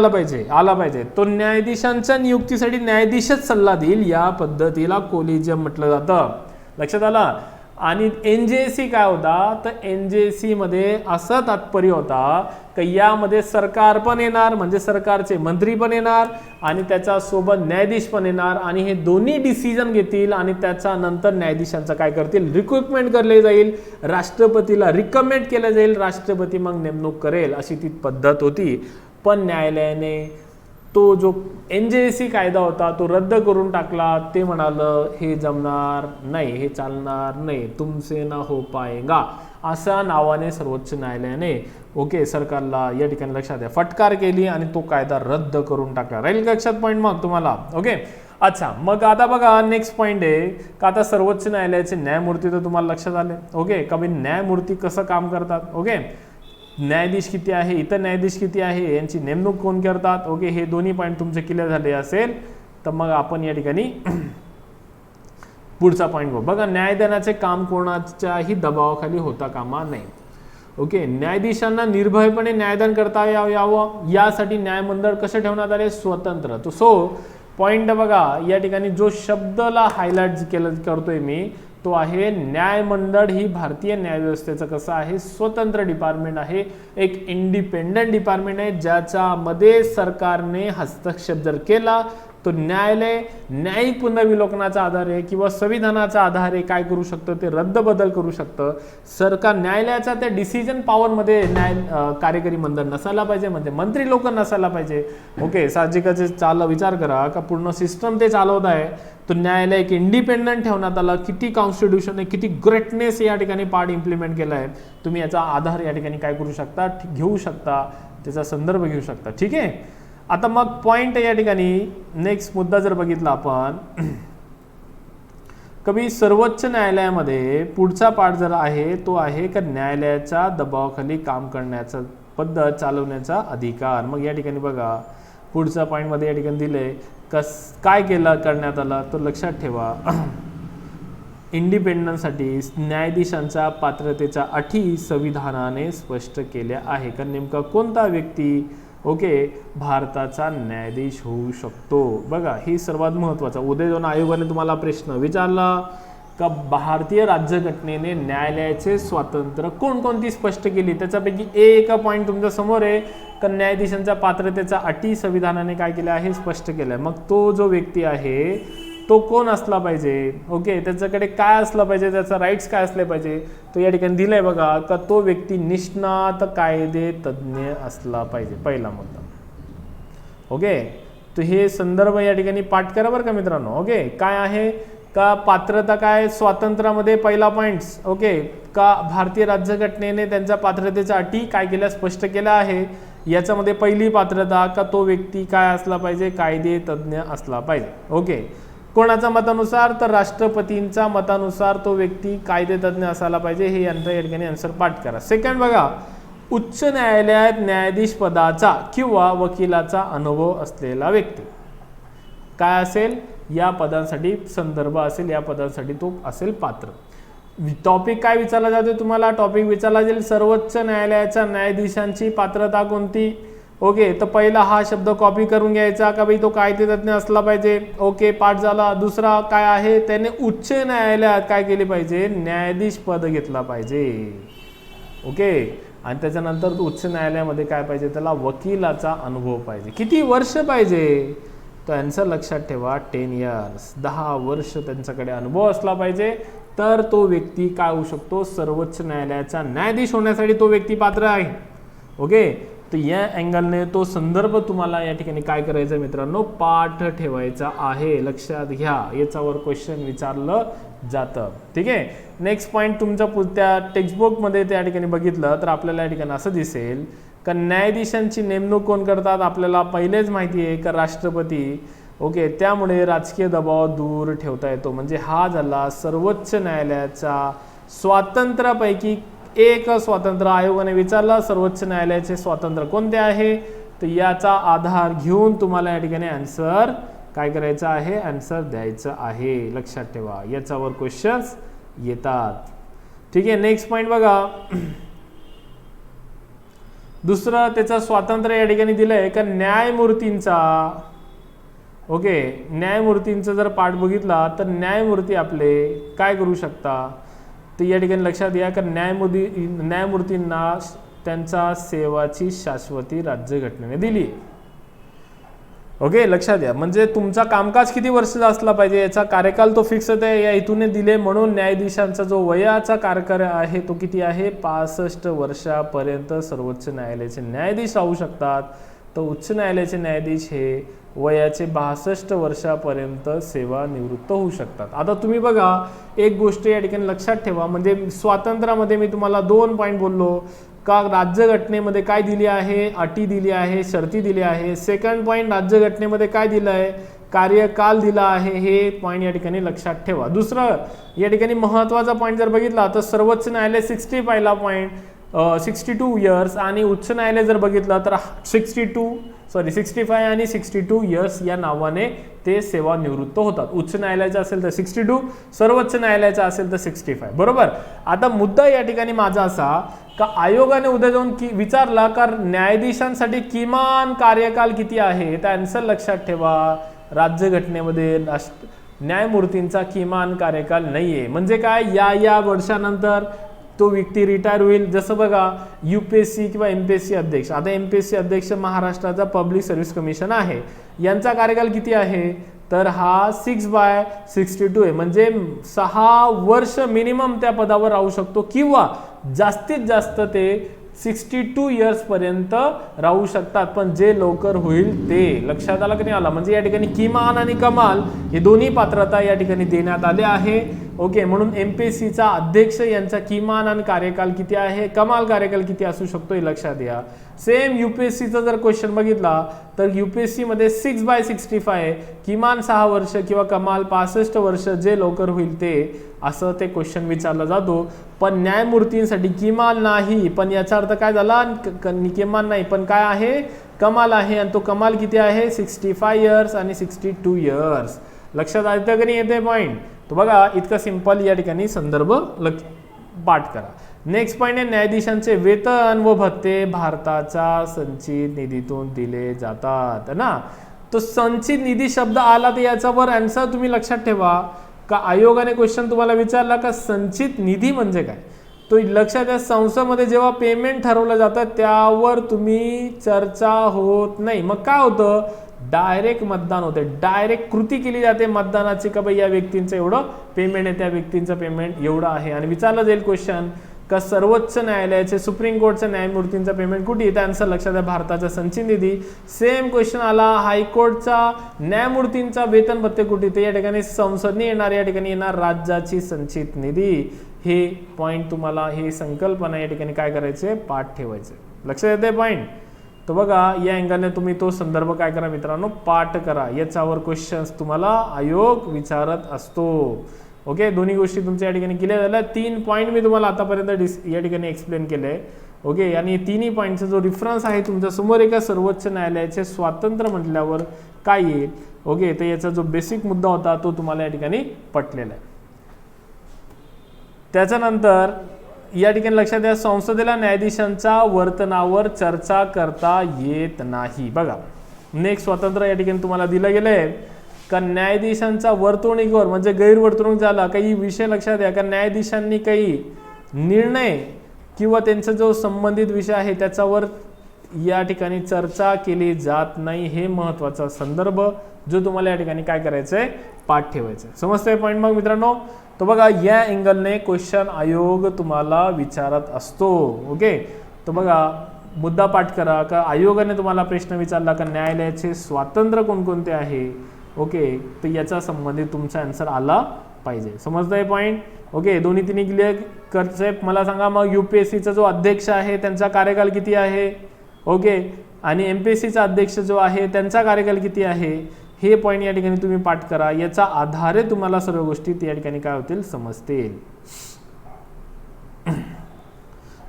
A: आला पाहिजे. तो न्यायाधीशांच्या नियुक्तीसाठी न्यायाधीशच सल्ला देईल, या पद्धतीला कोलिजियम म्हटलं जातं. लक्षात आलं. आणि NJAC काय होता, तर NJAC मध्ये असं तात्पर्य होता की यामध्ये सरकार पण येणार, म्हणजे सरकारचे मंत्री पण येणार आणि त्याच्या सोबत न्यायाधीश पण येणार आणि हे दोन्ही डिसिजन घेतील आणि त्याच्या नंतर न्यायाधीशांचं काय करतील, रिक्रुटमेंट केले जाईल, राष्ट्रपतीला रिकमेंड केलं जाईल, राष्ट्रपती मग नेमणूक करेल, अशी ती पद्धत होती. पण न्यायालयाने तो जो NJAC कायदा होता तो रद्द करून टाकला. ते म्हणालं हे जमणार नाही, हे चालणार नाही, तुमसे ना हो पाएगा, अशा नावाने सर्वोच्च न्यायालयाने सरकारला या ठिकाणी लक्षात द्या फटकार केली आणि तो कायदा रद्द करून टाकला. राहील लक्षात पॉईंट मग तुम्हाला. अच्छा. मग आता बघा नेक्स्ट पॉईंट आहे का आता सर्वोच्च न्यायालयाचे न्यायमूर्ती तर तुम्हाला लक्षात आले. का न्यायमूर्ती कसं काम करतात. न्यायाधीश किती आहे, इतर न्यायाधीश किती आहे, यांची नेमणूक कोण करतात. हे दोन्ही पॉईंट तुमचे क्लिअर झाले असेल तर मग आपण या ठिकाणी पुढचा पॉईंट बघू. बघा न्यायदानाचे काम कोणाच्याही दबावाखाली होता कामा नये. न्यायाधीशांना निर्भयपणे न्यायदान करता यावं यासाठी न्यायमंडळ कसे ठेवण्यात आले, स्वतंत्र. पॉईंट बघा या ठिकाणी जो शब्दला हायलाइट करतोय मी तो आहे न्यायमंडळ. ही भारतीय न्यायव्यवस्थेचं कसं आहे, स्वतंत्र डिपार्टमेंट आहे, एक इंडिपेंडंट डिपार्टमेंट आहे, ज्याच्यामध्ये सरकारने हस्तक्षेप जर केला तो न्यायालय न्यायिक पुनर्विलोकनाच्या आधारे किंवा संविधानाच्या आधारे काय करू शकतं, ते रद्द बदल करू शकतं. सरकार न्यायालयाच्या त्या डिसिजन पॉवरमध्ये कार्यकारी मंडळ नसायला पाहिजे, म्हणजे मंत्री लोक नसायला पाहिजे. साहजिकच विचार करा का पूर्ण सिस्टम ते चालवत आहे, तो न्यायालय एक इंडिपेंडंट ठेवण्यात आला. किती कॉन्स्टिट्यूशन आहे, किती ग्रेटनेस या ठिकाणी पार्ट इम्प्लिमेंट केला आहे. तुम्ही याचा आधार या ठिकाणी काय करू शकता, घेऊ शकता, त्याचा संदर्भ घेऊ शकता. ठीक आहे. आता मग पॉइंट या ठिकाणी नेक्स्ट मुद्दा जर बघितला आपण कभी सर्वोच्च न्यायालयामध्ये पुढचा पार्ट जर आहे तो आहे का न्यायालयाच्या दबावाखाली काम करण्याचा पद्धत, चालवण्याचा अधिकार. मग या ठिकाणी बघा पुढचा पॉईंट मध्ये या ठिकाणी दिलंय काय केलं करण्यात आलं, तर लक्षात ठेवा इंडिपेंडन्ससाठी न्यायाधीशांच्या पात्रतेच्या अटी संविधानाने स्पष्ट केल्या आहे. कारण नेमका कोणता व्यक्ती भारताचा न्यायाधीश होऊ शकतो. बघा ही सर्वात महत्त्वाचा. उद्या जाऊन आयोगाने तुम्हाला प्रश्न विचारला का भारतीय राज्यघटनेने न्यायालयाचे स्वातंत्र्य कोणकोणती स्पष्ट केली, त्याच्यापैकी एक पॉईंट तुमच्या समोर आहे का न्यायाधीशांच्या पात्रतेच्या अटी संविधानाने काय केल्या आहे, स्पष्ट केल्या. मग तो जो व्यक्ती आहे तो कोण असला पाहिजे, त्याच्याकडे काय असलं पाहिजे, त्याचा राईट्स काय असले पाहिजे, तो या ठिकाणी दिलाय बघा का तो व्यक्ती निष्णात कायदे तज्ज्ञ असला पाहिजे. पहिला मुद्दा. तर हे संदर्भ या ठिकाणी पाठ करा बरं का मित्रांनो. काय आहे का पात्रता, काय स्वातंत्र्यामध्ये पहिला पॉइंट्स. का भारतीय राज्यघटनेने त्यांच्या पात्रतेच्या अटी काय केल्या, स्पष्ट केल्या आहे. याच्यामध्ये पहिली पात्रता का तो व्यक्ती काय असला पाहिजे, कायदे तज्ज्ञ असला पाहिजे. कोणाच्या मतानुसार, तर राष्ट्रपतींच्या मतानुसार तो व्यक्ती कायदे तज्ज्ञ असायला पाहिजे. हे यांचा या ठिकाणी आन्सर पाठ करा. सेकंड बघा, उच्च न्यायालयात न्यायाधीश पदाचा किंवा वकिलाचा अनुभव असलेला व्यक्ती काय असेल, या पदांसाठी संदर्भ असेल, या पदांसाठी तो असेल पात्र. टॉपिक काय विचारला जातो तुम्हाला, टॉपिक विचारला जाईल सर्वोच्च न्यायालयाच्या न्यायाधीशांची पात्रता कोणती. तर पहिला हा शब्द कॉपी करून घ्यायचा का भाई तो कायदे तज्ज्ञ असला पाहिजे. पाठ झाला. दुसरा काय आहे, त्याने उच्च न्यायालयात काय केले पाहिजे, न्यायाधीश पद घेतला पाहिजे. आणि त्याच्यानंतर उच्च न्यायालयामध्ये काय पाहिजे, त्याला वकिलाचा अनुभव पाहिजे. किती वर्ष पाहिजे, तो आन्सर लक्षात ठेवा 10 इयर्स. 10 वर्ष त्यांच्याकडे अनुभव असला पाहिजे, तर तो व्यक्ती काय होऊ शकतो, सर्वोच्च न्यायालयाचा न्यायाधीश होण्यासाठी तो व्यक्ती पात्र आहे. तर या अँगलने तो संदर्भ तुम्हाला या ठिकाणी काय करायचं मित्रांनो, पाठ ठेवायचा आहे. लक्षात घ्या, याच्यावर क्वेश्चन विचारलं जातं. ठीक आहे. नेक्स्ट पॉईंट तुमच्या त्या टेक्स्टबुकमध्ये त्या ठिकाणी बघितलं तर आपल्याला या ठिकाणी असं दिसेल का न्यायाधीशांची नेमणूक कोण करतात, आपल्याला पहिलेच माहिती आहे का राष्ट्रपती. त्यामुळे राजकीय दबाव दूर ठेवता येतो. म्हणजे हा झाला सर्वोच्च न्यायालयाच्या स्वातंत्र्यापैकी एक स्वातंत्र्य. आयोगाने विचारला सर्वोच्च न्यायालयाचे स्वातंत्र्य कोणते आहे, तर याचा आधार घेऊन तुम्हाला या ठिकाणी आन्सर काय करायचं आहे, आन्सर द्यायचं आहे. लक्षात ठेवा, याच्यावर क्वेश्चन्स येतात. ठीक आहे. नेक्स्ट पॉइंट बघा, दुसरं त्याचं स्वातंत्र्य या ठिकाणी दिलंय का न्यायमूर्तींचा. न्यायमूर्तींचा जर पाठ बघितला तर न्यायमूर्ती आपले काय करू शकता, तर या ठिकाणी लक्षात घ्या का न्यायमूर्तींना त्यांच्या सेवाची शाश्वती राज्यघटनेने दिली. लक्षात घ्या. म्हणजे तुमचा कामकाज किती वर्षाचा असला पाहिजे, याचा कार्यकाल तो फिक्स आहे, या हेतूने दिले. म्हणून न्यायाधीशांचा जो वयाचा कार्यकाळ आहे तो किती आहे, 65 वर्षापर्यंत सर्वोच्च न्यायालयाचे न्यायाधीश राहू शकतात. तर उच्च न्यायालयाचे न्यायाधीश हे वयाचे 62 वर्षापर्यंत सेवानिवृत्त होऊ शकतात. आता तुम्ही बघा एक गोष्ट या ठिकाणी लक्षात ठेवा, म्हणजे स्वातंत्र्यामध्ये मी तुम्हाला 2 पॉईंट बोललो का राज्यघटनेमध्ये काय दिली आहे, अटी दिली आहे, शर्ती दिली आहे. सेकंड पॉईंट, राज्यघटनेमध्ये काय दिलं आहे, कार्यकाल दिला आहे. हे पॉईंट या ठिकाणी लक्षात ठेवा. दुसरं या ठिकाणी महत्त्वाचा पॉईंट जर बघितला तर सर्वोच्च न्यायालय 60 पहिला पॉईंट 62 इयर्स आणि उच्च न्यायालय जर बघितलं तर 65 आणि 62 इयर्स या नावाने ते सेवानिवृत्त होतात. उच्च न्यायालयाचं असेल तर 62, सर्वोच्च न्यायालयाचं असेल तर 65. बरोबर. आता मुद्दा या ठिकाणी माझा असा का आयोगाने उद्या जाऊन विचारला का न्यायाधीशांसाठी किमान कार्यकाल किती आहे, तर आन्सर लक्षात ठेवा राज्यघटनेमध्ये न्यायमूर्तींचा किमान कार्यकाल नाहीये. म्हणजे काय, या वर्षानंतर तो व्यक्ती रिटायर होईल. जसं बघा UPSC किंवा MPSC अध्यक्ष, आता MPSC अध्यक्ष महाराष्ट्राचा पब्लिक सर्व्हिस कमिशन आहे, यांचा कार्यकाल किती आहे, तर हा 6/62 आहे. म्हणजे 6 वर्ष मिनिमम त्या पदावर राहू शकतो किंवा जास्तीत जास्त ते 62 इयर्स पर्यंत राहू शकतात. पण जे लवकर होईल ते. लक्षात आलं की नाही आला. म्हणजे या ठिकाणी किमान आणि कमाल हे दोन्ही पात्रता या ठिकाणी देण्यात आले आहे. ओके, म्हणून एमपीएससीचा अध्यक्ष यांचा किमान आणि कार्यकाल किती आहे, कमाल कार्यकाल किती असू शकतो हे लक्षात घ्या. सेम यूपीएससीचा जर क्वेश्चन बघितला तर यूपीएससी मध्ये 6/65 किमान 6 वर्ष किंवा कमाल 65 वर्ष, जे लवकर होईल ते, असं ते क्वेश्चन विचारला जातो. पण न्यायमूर्तींसाठी किमान नाही, पण याचा अर्थ काय झाला, किमान नाही पण काय आहे, कमाल आहे. आणि तो कमाल किती आहे, 65 इयर्स आणि 62 इयर्स. लक्षात येतं की नाही येते पॉईंट. तो बघा इतका सिंपल या ठिकाणी संदर्भ पाठ करा. नेक्स्ट पॉईंट आहे, न्यायाधीशांचे वेतन व भत्ते भारताच्या संचित निधीतून दिले जातात ना. तो संचित निधी शब्द आला तर याच्यावर आन्सर तुम्ही लक्षात ठेवा का आयोगाने क्वेश्चन तुम्हाला विचारला का संचित निधी म्हणजे काय, तो लक्षात द्या. संसदेमध्ये जेव्हा पेमेंट ठरवलं जातं त्यावर तुम्ही चर्चा होत नाही. मग काय होतं, डायरेक्ट मतदान होते, डायरेक्ट कृती केली जाते मतदानाची का बाई या व्यक्तींचं एवढं पेमेंट आहे, त्या व्यक्तींचं पेमेंट एवढं आहे. आणि विचारलं जाईल क्वेश्चन का सर्वोच्च न्यायालयाचे सुप्रीम कोर्टच्या न्यायमूर्तींचं पेमेंट कुठे आहे, आन्सर लक्षात द्या, भारताचा संचित निधी. सेम क्वेश्चन आला हायकोर्टचा न्यायमूर्तींचा वेतन भत्ते कुठे, ते या ठिकाणी संसदने येणार, या ठिकाणी येणार राज्याची संचित निधी. हे पॉईंट तुम्हाला, हे संकल्पना या ठिकाणी काय करायचे, पाठ ठेवायचे. लक्षात येते पॉईंट. तर बघा या अँगलने तुम्ही तो संदर्भ काय करा मित्रांनो, पाठ करा. याच्यावर क्वेश्चन्स तुम्हाला आयोग विचारत असतो. ओके, दोन्ही गोष्टी तुमच्या या ठिकाणी क्लिअर झाल्या. 3 पॉईंट मी तुम्हाला आतापर्यंत या ठिकाणी एक्सप्लेन केले. ओके, आणि तिन्ही पॉईंटचा जो रेफरन्स आहे तुमच्या समोर एका सर्वोच्च न्यायालयाचे स्वातंत्र्य म्हटल्यावर काय येईल. ओके, तर याचा जो बेसिक मुद्दा होता तो तुम्हाला या ठिकाणी पटलेला आहे. त्याच्यानंतर या ठिकाणी लक्षात द्या, संसदेला न्यायाधीशांच्या वर्तनावर चर्चा करता येत नाही. बघा नेक्स्ट स्वातंत्र्य या ठिकाणी तुम्हाला दिलं गेलंय का न्यायाधीशांचा वर्तणुकीवर म्हणजे गैरवर्तणूक झाला काही विषय लक्षात द्या का न्यायाधीशांनी काही निर्णय किंवा त्यांचा जो संबंधित विषय आहे त्याच्यावर या ठिकाणी चर्चा केली जात नाही. हे महत्त्वाचा संदर्भ जो तुम्हाला या ठिकाणी काय करायचंय, पाठ ठेवायचं. समजतंय पॉईंट मग मित्रांनो. तो बघा या अँगलने क्वेश्चन आयोग तुम्हाला विचारत असतो. ओके, तर बघा मुद्दा पाठ करा का आयोगाने तुम्हाला प्रश्न विचारला का न्यायालयाचे स्वातंत्र्य कोणकोणते आहे. ओके, तर याचा संबंधित तुमचा आन्सर आला पाहिजे. समजतंय पॉईंट. ओके, दोन्ही तिन्ही क्लिअर कन्सेप्ट. मला सांगा मग यूपीएससीचा जो अध्यक्ष आहे त्यांचा कार्यकाल किती आहे. ओके, आणि एमपीएससीचा अध्यक्ष जो आहे त्यांचा कार्यकाल किती आहे. हे पॉईंट या ठिकाणी तुम्ही पाठ करा. याचा आधारे तुम्हाला सर्व गोष्टी या ठिकाणी काय होतील, समजतील.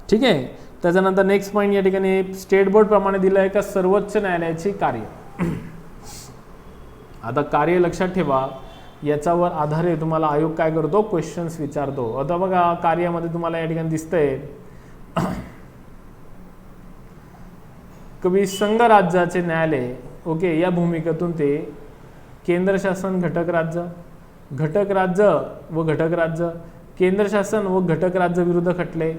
A: ठीक आहे. त्याच्यानंतर नेक्स्ट पॉईंट या ठिकाणी स्टेट बोर्ड प्रमाणे दिलं आहे का सर्वोच्च न्यायालयाची कार्य. आता कार्य लक्षात ठेवा, याच्यावर आधारे तुम्हाला आयोग काय करतो, क्वेश्चन्स विचारतो. आता बघा कार्यामध्ये तुम्हाला या ठिकाणी दिसतंय कवी संघ राज्याचे न्यायालय. ओके, या भूमिकेतून ते केंद्र शासन घटक राज्य, घटक राज्य व घटक राज्य, केंद्र शासन व घटक राज्य विरुद्ध खटले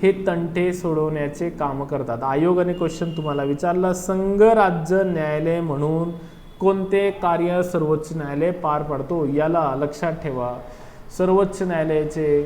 A: हे तंटे सोडवण्याचे काम करतात. आयोगाने क्वेश्चन तुम्हाला विचारला संघ राज्य न्यायालय म्हणून कोणते कार्य सर्वोच्च न्यायालय पार पाडतो. याला लक्षात ठेवा, सर्वोच्च न्यायालयाचे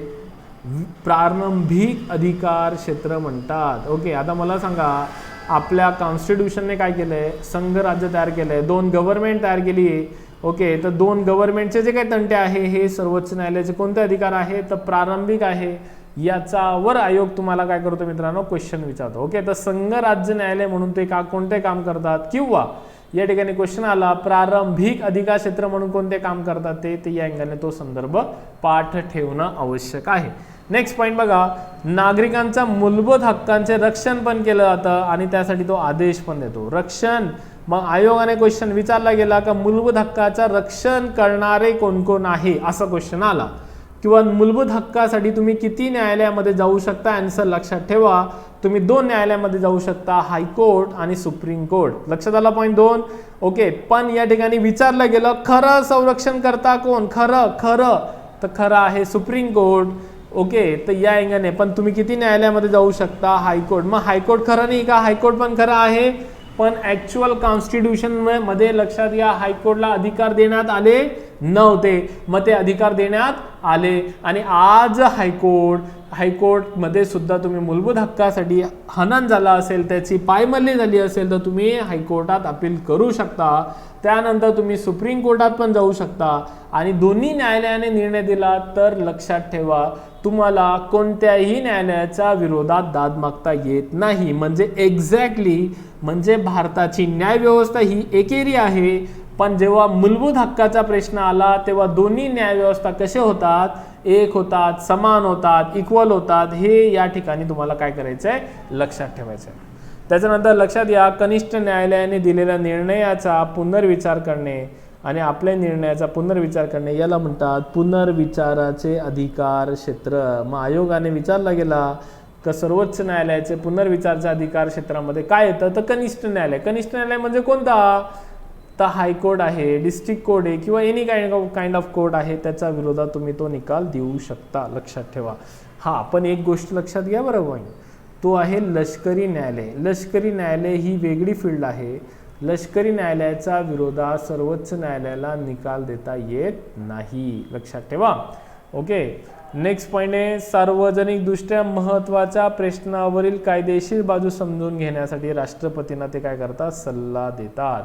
A: प्रारंभिक अधिकार क्षेत्र म्हणतात. ओके, आता मला सांगा आपल्या कॉन्स्टिट्यूशनने काय केलंय, संघ राज्य तयार केलंय, 2 गव्हर्नमेंट तयार केली आहे. ओके, तर 2 गव्हर्नमेंटचे जे काही तंटे आहे हे सर्वोच्च न्यायालयाचे कोणते अधिकार आहे, तर प्रारंभिक आहे. याच्यावर आयोग तुम्हाला काय करतो मित्रांनो, क्वेश्चन विचारतो. ओके, तर संघ राज्य न्यायालय म्हणून ते कोणते काम करतात, किंवा या ठिकाणी क्वेश्चन आला प्रारंभिक अधिकार क्षेत्र म्हणून कोणते काम करतात ते या अँगलने तो संदर्भ पाठ ठेवणं आवश्यक आहे. नेक्स्ट पॉईंट बघा, नागरिकांच्या मूलभूत हक्कांचे रक्षण पण केलं जातं आणि त्यासाठी तो आदेश पण देतो. रक्षण, मग आयोगाने क्वेश्चन विचारला गेला का मूलभूत हक्काचं रक्षण करणारे कोण कोण आहे असा क्वेश्चन आला, किंवा मूलभूत हक्कासाठी तुम्ही किती न्यायालयामध्ये जाऊ शकता. आन्सर लक्षात ठेवा, तुम्ही 2 न्यायालयामध्ये जाऊ शकता, हायकोर्ट आणि सुप्रीम कोर्ट. लक्षात आला पॉईंट 2. ओके, पण या ठिकाणी विचारलं गेलं खरं संरक्षण करता कोण, खरं तर खरं आहे सुप्रीम कोर्ट. ओके, तर या अँगलने पण तुम्ही किती न्यायालयामध्ये जाऊ शकता, हायकोर्ट. मग हायकोर्ट खरं नाही का, हायकोर्ट पण खरं आहे, पण ऍक्च्युअल कॉन्स्टिट्यूशन मध्ये लक्षात घ्या हायकोर्टला अधिकार देण्यात आले नव्हते, मग ते अधिकार देण्यात आले. आणि आज हायकोर्ट हायकोर्टमध्ये सुद्धा तुम्ही मूलभूत हक्कासाठी हनन झाला असेल, त्याची पायमल्ली झाली असेल, तर तुम्ही हायकोर्टात अपील करू शकता. त्यानंतर तुम्ही सुप्रीम कोर्टात पण जाऊ शकता आणि दोन्ही न्यायालयाने निर्णय दिला तर लक्षात ठेवा तुम्हाला कोणत्याही न्यायालयाच्या विरोधात दाद मागता येत नाही. म्हणजे एक्झॅक्टली म्हणजे भारताची न्यायव्यवस्था ही एकेरी आहे, पण जेव्हा मूलभूत हक्काचा प्रश्न आला तेव्हा दोन्ही न्यायव्यवस्था कसे होतात, एक होतात, समान होतात, इक्वल होतात. हे या ठिकाणी तुम्हाला काय करायचं आहे, लक्षात ठेवायचं आहे. त्याच्यानंतर लक्षात या कनिष्ठ न्यायालयाने दिलेल्या निर्णयाचा पुनर्विचार करणे आणि आपल्या निर्णयाचा पुनर्विचार करणे याला म्हणतात पुनर्विचाराचे अधिकार क्षेत्र. मग आयोगाने विचारला गेला का सर्वोच्च न्यायालयाचे पुनर्विचाराच्या अधिकार क्षेत्रामध्ये काय येतं, तर कनिष्ठ न्यायालय. कनिष्ठ न्यायालय म्हणजे कोणता, तर हायकोर्ट आहे, डिस्ट्रिक्ट कोर्ट आहे किंवा एनी काइंड ऑफ कोर्ट आहे, त्याच्या विरोधात तुम्ही तो निकाल देऊ शकता. लक्षात ठेवा. हा पण एक गोष्ट लक्षात घ्या बरोबर, तो आहे लष्करी न्यायालय. लष्करी न्यायालय ही वेगळी फील्ड आहे. लष्करी न्यायालयाच्या विरोधात सर्वोच्च न्यायालयाला निकाल देता येत नाही. लक्षात ठेवा. ओके. नेक्स्ट पॉईंट आहे सार्वजनिकदृष्ट्या महत्त्वाच्या प्रश्नावरील कायदेशीर बाजू समजून घेण्यासाठी राष्ट्रपतींना ते काय करतात, सल्ला देतात.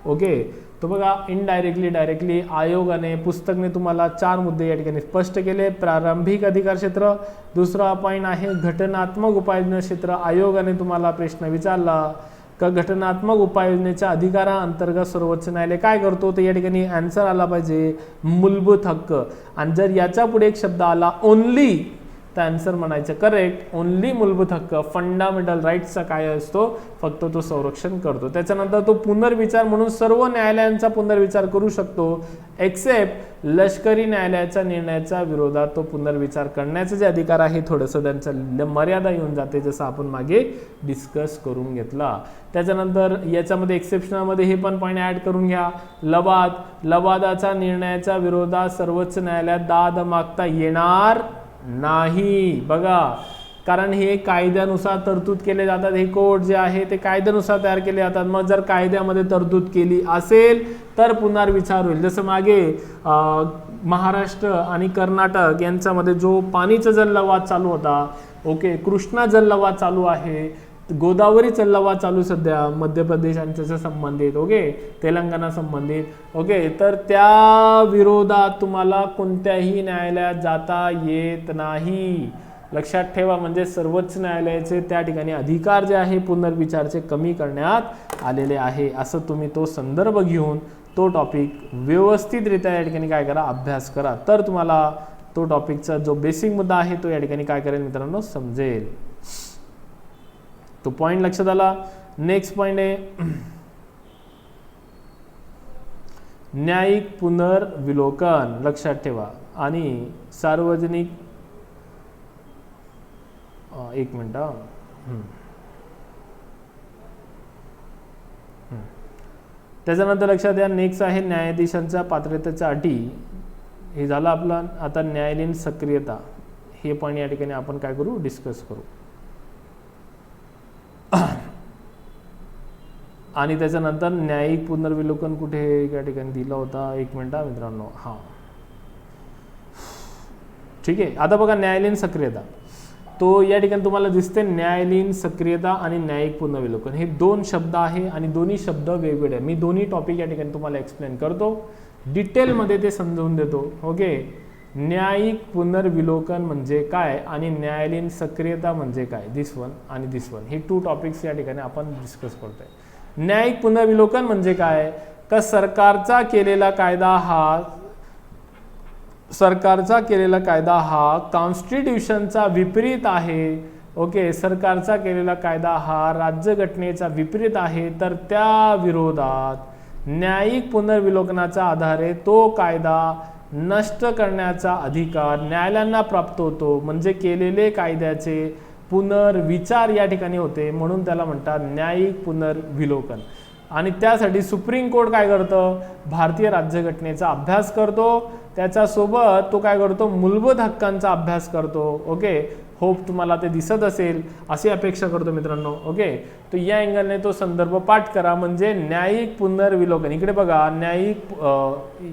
A: ओके. तो बघा इनडायरेक्टली डायरेक्टली आयोगाने पुस्तकने तुम्हाला 4 मुद्दे या ठिकाणी स्पष्ट केले. प्रारंभिक अधिकार क्षेत्र, दुसरा पॉईंट आहे घटनात्मक उपाययोजना क्षेत्र. आयोगाने तुम्हाला प्रश्न विचारला का घटनात्मक उपाययोजनेच्या अधिकाराअंतर्गत सर्वोच्च न्यायालय काय करतो, तर या ठिकाणी आन्सर आला पाहिजे मूलभूत हक्क. आणि जर याच्या पुढे एक शब्द आला ओनली, तर आन्सर म्हणायचं करेक्ट ओनली मूलभूत हक्क फंडामेंटल राईट्सचा काय असतो, फक्त तो संरक्षण करतो. त्याच्यानंतर तो पुनर्विचार म्हणून सर्व न्यायालयांचा पुनर्विचार करू शकतो एक्सेप्ट लष्करी न्यायालयाच्या निर्णयाच्या विरोधात तो पुनर्विचार करण्याचे जे अधिकार आहे थोडंसं त्यांचं मर्यादा येऊन जाते, जसं आपण मागे डिस्कस करून घेतला. त्याच्यानंतर याच्यामध्ये एक्सेप्शनमध्ये हे पण पॉईंट ॲड करून घ्या. लवादाच्या निर्णयाच्या विरोधात सर्वोच्च न्यायालयात दाद मागता येणार नाही. बघा, कारण हे कायद्यानुसार तरतूद केले जातात. हे कोर्ट जे आहे ते कायद्यानुसार तयार केले जातात. मग जर कायद्यामध्ये तरतूद केली असेल तर पुनर्विचार होईल. जसं मागे महाराष्ट्र आणि कर्नाटक यांच्यामध्ये जो पाणीचा जलवाद चालू होता, ओके, कृष्णा जलवाद चालू आहे, गोदावरी जलवाद चालू सध्या मध्य प्रदेश आणि त्याच्या संबंधित, ओके, तेलंगणा संबंधित, ओके, तर त्या विरोधात तुम्हाला कोणत्याही न्यायालयात जाता येत नाही. लक्षात ठेवा. म्हणजे सर्वोच्च न्यायालयाचे त्या ठिकाणी अधिकार जे आहे पुनर्विचारचे कमी करण्यात आलेले आहे. असं तुम्ही तो संदर्भ घेऊन तो टॉपिक व्यवस्थितरित्या या ठिकाणी काय करा, अभ्यास करा. तर तुम्हाला तो टॉपिकचा जो बेसिक मुद्दा आहे तो या ठिकाणी काय करेल मित्रांनो, समजेल. तो पॉइंट लक्षात आला. नेक्स्ट पॉइंट आहे न्यायिक पुनर्विलोकन. लक्षात ठेवा. आणि सार्वजनिक एक मिनिट, त्याच्यानंतर लक्षात द्या नेक्स्ट आहे न्यायाधीशांच्या पात्रतेच्या अटी. हे झालं आपलं. आता न्यायालयीन सक्रियता हे पण या ठिकाणी आपण काय करू, डिस्कस करू. आणि त्याच्यानंतर न्यायिक पुनर्विलोकन कुठे या ठिकाणी दिला होता, एक मिनिट मित्रांनो. हां, ठीक आहे. आता बघा न्यायालयीन सक्रियता, तो या ठिकाणी तुम्हाला दिसते न्यायालयीन सक्रियता आणि न्यायिक पुनर्विलोकन हे 2 शब्द आहे आणि दोन्ही शब्द वेगवेगळे. मी दोन्ही टॉपिक या ठिकाणी तुम्हाला एक्सप्लेन करतो, डिटेलमध्ये ते समजावून देतो. ओके. न्यायिक पुनर्विलोकन म्हणजे काय आणि न्यायालयीन सक्रियता म्हणजे काय, दिस वन आणि दिस वन, हे 2 टॉपिक्स या ठिकाणी आपण डिस्कस करतोय. न्यायिक पुनर्विलोकन म्हणजे काय, का सरकारचा केलेला कायदा हा कॉन्स्टिट्यूशनचा विपरीत आहे. ओके. सरकारचा केलेला कायदा हा राज्यघटनेचा विपरीत आहे, तर त्या विरोधात न्यायिक पुनर्विलोकनाच्या आधारे तो कायदा नष्ट करण्याचा अधिकार न्यायालयांना प्राप्त होतो. म्हणजे केलेले कायद्याचे पुनर्विचार या ठिकाणी होते, म्हणून त्याला म्हणतात न्यायिक पुनर्विलोकन. आणि त्यासाठी सुप्रीम कोर्ट काय करतं, भारतीय राज्यघटनेचा अभ्यास करतो, त्याच्यासोबत तो काय करतो, मूलभूत हक्कांचा अभ्यास करतो. ओके. होप तुम्हाला ते दिसत असेल अशी अपेक्षा करतो मित्रांनो. ओके. तो या अँगलने तो संदर्भ पाठ करा. म्हणजे न्यायिक पुनर्विलोकन, इकडे बघा न्यायिक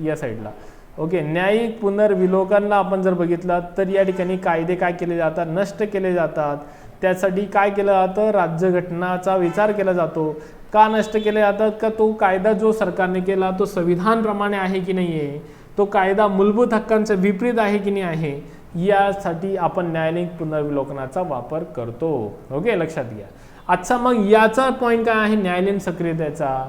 A: या साईडला ओके, न्यायिक पुनर्विलोकनला आपण जर बघितलं तर या ठिकाणी कायदे काय केले जातात, नष्ट केले जातात. त्यासाठी काय केलं जातं, राज्यघटनाचा विचार केला जातो. का नष्ट केले जातात, का तो कायदा जो सरकारने केला तो संविधानप्रमाणे आहे की नाही आहे, तो कायदा मूलभूत हक्कांच्या विपरीत आहे की नाही आहे, यासाठी आपण न्यायालयीन पुनर्विलोकनाचा वापर करतो. ओके, लक्षात घ्या. अच्छा, मग याचा पॉईंट काय आहे न्यायालयीन सक्रियतेचा,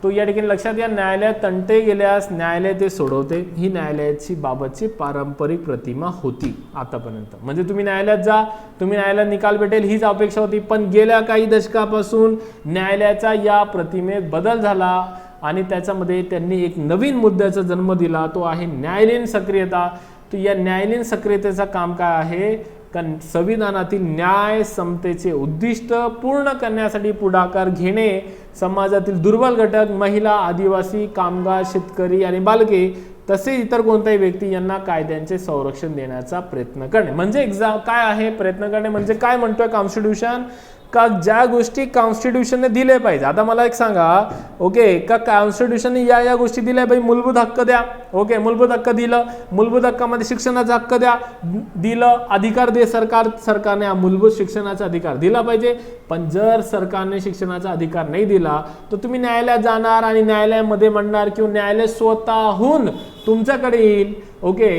A: तो या ठिकाणी लक्षात घ्या. न्यायालयात तंटे गेल्यास न्यायालय ते सोडवते, ही न्यायालयाची बाबतची पारंपरिक प्रतिमा होती आतापर्यंत. म्हणजे तुम्ही न्यायालयात जा, तुम्ही न्यायालयात निकाल भेटेल हीच अपेक्षा होती. पण गेल्या काही दशकापासून न्यायालयाचा या प्रतिमेत बदल झाला आणि त्याच्यामध्ये त्यांनी एक नवीन मुद्द्याचा जन्म दिला, तो आहे न्यायालयीन सक्रियता. तर या न्यायालयीन सक्रियतेचं काम काय आहे, संविधानातील न्याय समतेचे उद्दिष्ट पूर्ण करण्यासाठी पुढाकार घेणे, समाजातील दुर्बल घटक, महिला, आदिवासी, कामगार, शेतकरी आणि बालके तसेच इतर कोणत्याही व्यक्ती यांना कायद्यांचे संरक्षण देण्याचा प्रयत्न करणे. म्हणजे काय आहे प्रयत्न करणे, म्हणजे काय म्हणतोय कॉन्स्टिट्यूशन, का ज्या गोष्टी कॉन्स्टिट्यूशनने दिले पाहिजे. आता मला एक सांगा, ओके, का कॉन्स्टिट्यूशनने या गोष्टी दिल्या पाहिजे, मूलभूत हक्क द्या. ओके, मूलभूत हक्क दिलं, मूलभूत हक्कामध्ये शिक्षणाचा हक्क द्या, दिलं. अधिकार दे सरकारने मूलभूत शिक्षणाचा अधिकार दिला पाहिजे. पण जर सरकारने शिक्षणाचा अधिकार नाही दिला तर तुम्ही न्यायालयात जाणार आणि न्यायालयामध्ये म्हणणार किंवा न्यायालय स्वतःहून तुमच्याकडे येईल. ओके,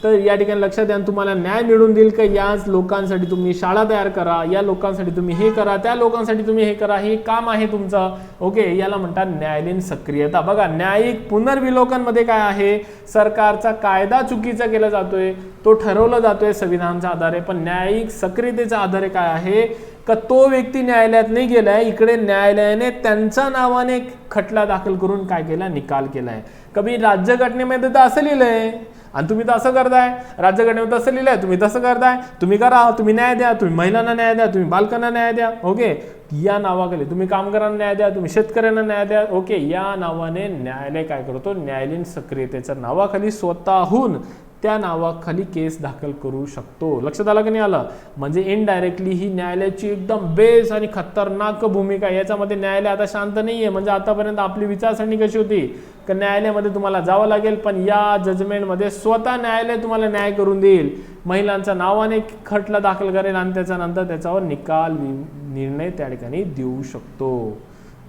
A: तर या ठिकाणी लक्षात द्या, तुम्हाला न्याय मिळवून देईल का याच लोकांसाठी तुम्ही शाळा तयार करा, या लोकांसाठी तुम्ही हे करा, त्या लोकांसाठी तुम्ही हे करा, हे काम आहे तुमचं. ओके, याला म्हणतात न्यायालयीन सक्रियता. बघा, न्यायिक पुनर्विलोकन मध्ये काय आहे, सरकारचा कायदा चुकीचा केला जातोय, तो ठरवला जातोय संविधानाच्या आधारे. पण न्यायिक सक्रियतेच्या आधारे काय आहे, का तो व्यक्ती न्यायालयात नाही गेलाय, इकडे न्यायालयाने त्यांच्या नावाने खटला दाखल करून काय केला, निकाल केलाय. कभी राज्यघटनेमध्ये तर असं लिहिलंय आणि तुम्ही तर असं करताय, राज्यघटनेमध्ये असं लिहिलंय, तुम्ही तसं करताय, तुम्ही करा, तुम्ही न्याय द्या, तुम्ही महिलांना न्याय द्या, तुम्ही बालकांना न्याय द्या. ओके, या नावाखाली तुम्ही कामगारांना न्याय द्या, तुम्ही शेतकऱ्यांना न्याय द्या. ओके, या नावाने न्यायालय काय करतो, न्यायालयीन सक्रियतेच्या नावाखाली स्वतःहून त्या नावाखाली केस दाखल करू शकतो. लक्षात आलं की नाही आलं, म्हणजे इनडायरेक्टली ही न्यायालयाची एकदम बेस आणि खतरनाक भूमिका. याच्यामध्ये न्यायालय आता शांत नाहीये. म्हणजे आतापर्यंत आपली विचारसरणी कशी होती, की न्यायालयामध्ये तुम्हाला जावं लागेल, पण या जजमेंटमध्ये स्वतः न्यायालय तुम्हाला न्याय करून देईल, महिलांच्या नावाने खटला दाखल करेल आणि त्याच्यानंतर त्याच्यावर निकाल निर्णय त्या ठिकाणी देऊ शकतो.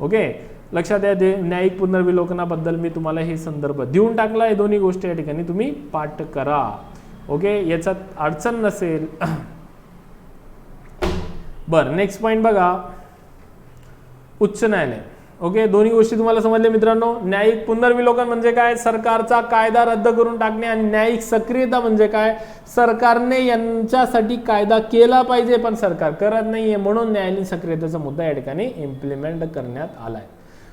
A: ओके, लक्षात द्या, न्यायिक पुनर्विलोकनाबद्दल मी तुम्हाला हे संदर्भ देऊन टाकला. हे दोन्ही गोष्टी या ठिकाणी तुम्ही पाठ करा. ओके, याच्यात अडचण नसेल. बरं, नेक्स्ट पॉइंट बघा, उच्च न्यायालय. ओके, दोन्ही गोष्टी तुम्हाला समजल्या मित्रांनो. न्यायिक पुनर्विलोकन म्हणजे काय, सरकारचा कायदा रद्द करून टाकणे. आणि न्यायिक सक्रियता म्हणजे काय, सरकारने यांच्यासाठी कायदा केला पाहिजे पण सरकार करत नाहीये, म्हणून न्यायालयीन सक्रियतेचा मुद्दा या ठिकाणी इम्प्लिमेंट करण्यात आलाय.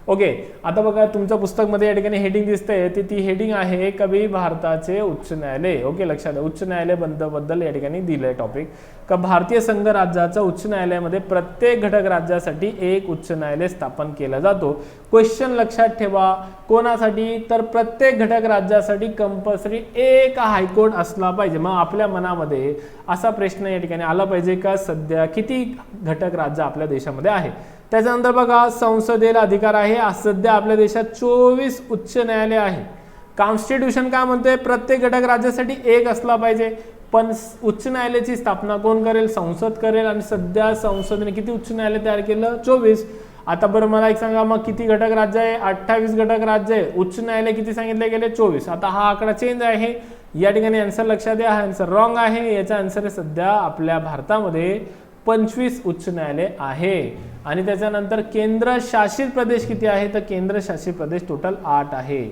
A: ओके, आता बघा तुमच्या पुस्तकमध्ये या ठिकाणी हेडिंग दिसते, ती हेडिंग आहे कभी भारताचे उच्च न्यायालय. ओके, लक्षात द्या, उच्च न्यायालय बद्दल या ठिकाणी दिलंय टॉपिक, का भारतीय संघ राज्याच्या उच्च न्यायालयामध्ये प्रत्येक घटक राज्यासाठी एक उच्च न्यायालय स्थापन केला जातो. क्वेश्चन लक्षात ठेवा, कोणासाठी, तर प्रत्येक घटक राज्यासाठी कंपल्सरी एक हायकोर्ट असला पाहिजे. मग आपल्या मनामध्ये असा प्रश्न या ठिकाणी आला पाहिजे का सध्या किती घटक राज्य आपल्या देशामध्ये आहे. त्याच्यानंतर बघा, संसदेला अधिकार आहे. सध्या आपल्या देशात 24 उच्च न्यायालय आहे. कॉन्स्टिट्यूशन काय म्हणते, प्रत्येक घटक राज्यासाठी एक असला पाहिजे. पण उच्च न्यायालयाची स्थापना कोण करेल, संसद करेल. आणि सध्या संसदेने किती उच्च न्यायालय तयार केलं, 24. आता बरं मला एक सांगा, मग किती घटक राज्य आहे, 28 घटक राज्य आहे, उच्च न्यायालय किती सांगितले गेले, 24. आता हा आकडा चेंज आहे या ठिकाणी, आन्सर लक्षात द्या, हा आन्सर रॉंग आहे. याचा आन्सर आहे सध्या आपल्या भारतामध्ये 25 उच्च न्यायालय आहे. आणि त्याच्यानंतर केंद्र शासित प्रदेश किती आहे, तर केंद्र शासित प्रदेश टोटल 8 आहे.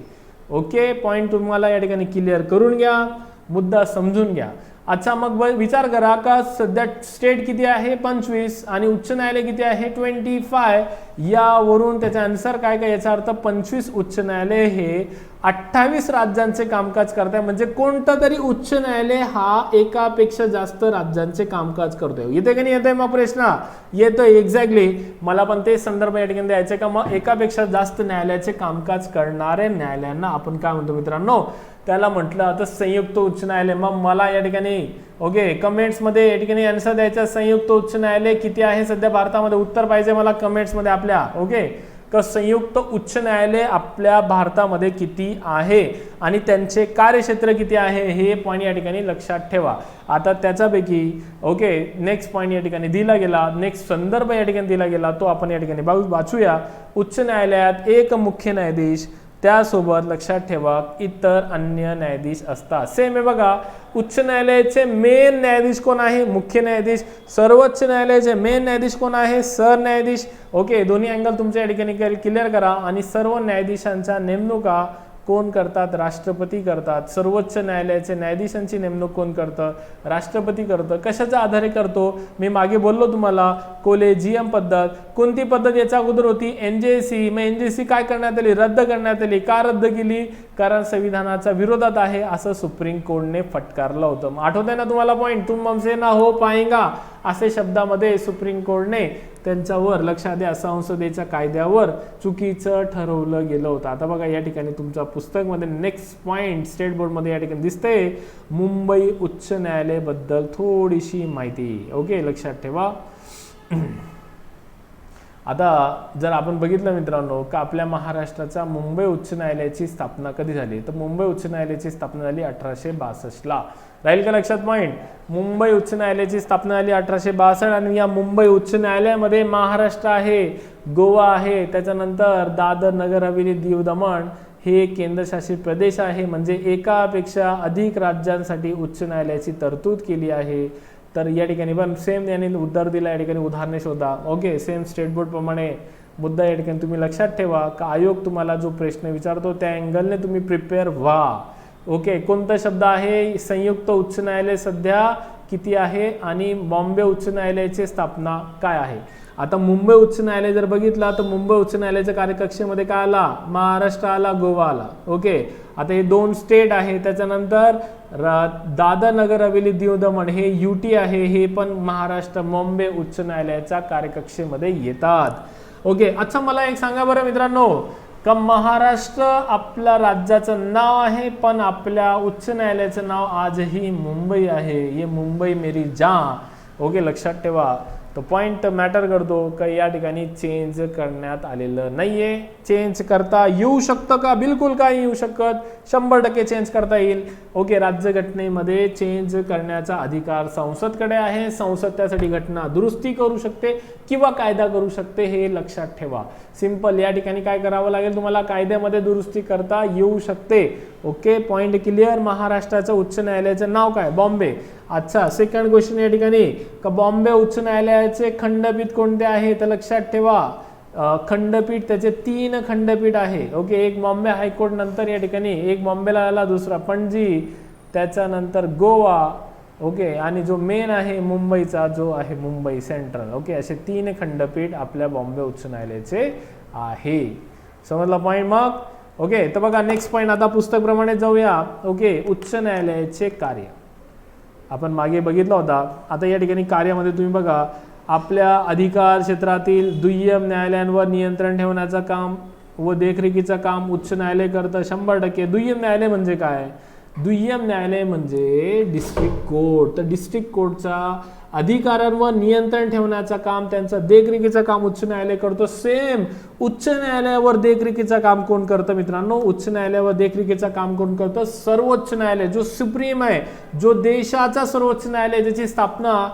A: ओके, पॉइंट तुम्हाला या ठिकाणी क्लिअर करून घ्या, मुद्दा समजून घ्या. अच्छा, मग विचार करा का सध्या स्टेट किती आहे, 25 आणि उच्च न्यायालय किती आहे, 25. यावरून त्याचा आन्सर काय काय, याचा अर्थ 25 उच्च न्यायालय हे 28 राज्यांचे कामकाज करताय. म्हणजे कोणतं तरी उच्च न्यायालय हा एकापेक्षा जास्त राज्यांचे कामकाज करतोय. येते की नाही येतोय मग प्रश्न, येतोय एक्झॅक्टली. मला पण ते संदर्भ या ठिकाणी द्यायचे का, मग एकापेक्षा जास्त न्यायालयाचे कामकाज करणारे न्यायालयांना आपण काय म्हणतो मित्रांनो, त्याला म्हटलं आता संयुक्त उच्च न्यायालय. मग मला या ठिकाणी ओके कमेंट्समध्ये या ठिकाणी आन्सर द्यायचा, संयुक्त उच्च न्यायालय किती आहे सध्या भारतामध्ये, उत्तर पाहिजे मला कमेंट्समध्ये आपल्या. ओके, का संयुक्त उच्च न्यायालय आपल्या भारतामध्ये किती आहे आणि त्यांचे कार्यक्षेत्र किती आहे हे पॉईंट या ठिकाणी लक्षात ठेवा. आता त्याच्यापैकी ओके नेक्स्ट पॉईंट या ठिकाणी दिला गेला, नेक्स्ट संदर्भ या ठिकाणी दिला गेला तो आपण या ठिकाणी वाचूया. उच्च न्यायालयात एक मुख्य न्यायाधीश, त्यासोबत लक्षात ठेवा इतर अन्य न्यायाधीश असतात. सेम आहे बघा, उच्च न्यायालयाचे मेन न्यायाधीश कोण आहे? मुख्य न्यायाधीश. सर्वोच्च न्यायालयाचे मेन न्यायाधीश कोण आहे? सरन्यायाधीश. ओके, दोन्ही अँगल तुमच्या या ठिकाणी क्लिअर करा. आणि सर्व न्यायाधीशांच्या नेमणुका कोण करतात? राष्ट्रपती करतात. सर्वोच्च न्यायालयाचे न्यायाधीशांची नेमणूक कोण करतं? राष्ट्रपती करतं. कशाच्या आधारे करतो? मी मागे बोललो तुम्हाला कोलेजियम पद्धत. कोणती पद्धत याच्या अगोदर होती? एनजेसी. मग एनजेसी काय करण्यात आली? रद्द करण्यात आली. का रद्द केली? कारण संविधानाच्या विरोधात आहे असं सुप्रीम कोर्टने फटकारलं होतं. आठवतंय ना तुम्हाला पॉईंट? तुम हमसे ना हो पाएगा असे शब्दामध्ये सुप्रीम कोर्टने त्यांच्यावर लक्षात द्या संसदेच्या कायद्यावर चुकीचं ठरवलं गेलं होतं. आता बघा या ठिकाणी तुमच्या पुस्तकमध्ये नेक्स्ट पॉइंट स्टेट बोर्डमध्ये या ठिकाणी दिसते मुंबई उच्च न्यायालय बद्दल थोडीशी माहिती. ओके, लक्षात ठेवा. आता जर आपण बघितलं मित्रांनो का आपल्या महाराष्ट्राच्या मुंबई उच्च न्यायालयाची स्थापना कधी झाली, तर मुंबई उच्च न्यायालयाची स्थापना झाली 1862ला. राहील का लक्षात पॉईंट? मुंबई उच्च न्यायालयाची स्थापना झाली 1862 आणि या मुंबई उच्च न्यायालयामध्ये महाराष्ट्र आहे, गोवा आहे, त्याच्यानंतर दादर नगर हवेली दीव दमण हे केंद्रशासित प्रदेश आहे. म्हणजे एकापेक्षा अधिक राज्यांसाठी उच्च न्यायालयाची तरतूद केली आहे. तर या ठिकाणी पण सेम यांनी उत्तर दिला, या ठिकाणी उदाहरणे शोधा. ओके, सेम स्टेट बोर्ड प्रमाणे मुद्दा या ठिकाणी तुम्ही लक्षात ठेवा का आयोग तुम्हाला जो प्रश्न विचारतो त्या अँगलने तुम्ही प्रिपेअर व्हा. ओके, कोणता शब्द आहे? संयुक्त उच्च न्यायालय सध्या किती आहे आणि बॉम्बे उच्च न्यायालयाची स्थापना काय आहे? आता मुंबई उच्च न्यायालय जर बघितला तर मुंबई उच्च न्यायालयाच्या कार्यकक्षेमध्ये काय आला? महाराष्ट्र आला, गोवा आला. ओके, आता हे दोन स्टेट आहे. त्याच्यानंतर दादर नगर हवेली दीव दमण हे युटी आहे, हे पण महाराष्ट्र मुंबई उच्च न्यायालयाच्या कार्यकक्षेमध्ये येतात. ओके, अच्छा मला एक सांगा बरं मित्रांनो का महाराष्ट्र आपल्या राज्याचं नाव आहे पण आपल्या उच्च न्यायालयाचं नाव आजही मुंबई आहे. ये मुंबई मेरी जान. ओके, लक्षात ठेवा. तो पॉइंट मॅटर करतो का या ठिकाणी चेंज करण्यात आलेलं नाहीये. चेंज करता येऊ शकतं का? बिलकुल काही येऊ शकत, 100% चेंज करता येईल. ओके, राज्यघटनेमध्ये चेंज करण्याचा अधिकार संसदकडे आहे. संसद त्यासाठी घटना दुरुस्ती करू शकते किंवा कायदा करू शकते, हे लक्षात ठेवा. सिंपल, या ठिकाणी काय करावं लागेल तुम्हाला? कायद्यामध्ये दुरुस्ती करता येऊ शकते. Okay, point clear. महाराष्ट्राचं उच्च न्यायालयाचं नाव काय? बॉम्बे. अच्छा, सेकंड क्वेश्चन या ठिकाणी का बॉम्बे उच्च न्यायालयाचे खंडपीठ कोणते आहे? तर लक्षात ठेवा खंडपीठ त्याचे 3 खंडपीठ आहे. ओके, एक बॉम्बे हायकोर्ट, नंतर या ठिकाणी एक बॉम्बेला आला, दुसरा पणजी, त्याच्यानंतर गोवा. ओके, आणि जो मेन आहे मुंबईचा जो आहे मुंबई सेंट्रल. ओके, असे 3 खंडपीठ आपल्या बॉम्बे उच्च न्यायालयाचे आहे. समजला पॉईंट मग? ओके, तर बघा नेक्स्ट पॉईंट आता पुस्तकप्रमाणे जाऊया. ओके, उच्च न्यायालयाचे कार्य आपण मागे बघितला होता. आता या ठिकाणी कार्यामध्ये तुम्ही बघा आपल्या अधिकार क्षेत्रातील दुय्यम न्यायालयांवर नियंत्रण ठेवण्याचं काम व देखरेखीचं काम उच्च न्यायालय करतं 100%. दुय्यम न्यायालय म्हणजे काय? दुय्यम न्यायालय म्हणजे डिस्ट्रिक्ट कोर्ट. तर डिस्ट्रिक्ट कोर्टचा अधिकारांवर नियंत्रण ठेवण्याचं काम, त्यांचं देखरेखीचं काम उच्च न्यायालय करतो. सेम उच्च न्यायालयावर देखरेखीचं काम कोण करतं मित्रांनो? उच्च न्यायालयावर देखरेखीचं काम कोण करतं? सर्वोच्च न्यायालय, जो सुप्रीम आहे, जो देशाचा सर्वोच्च न्यायालय, ज्याची स्थापना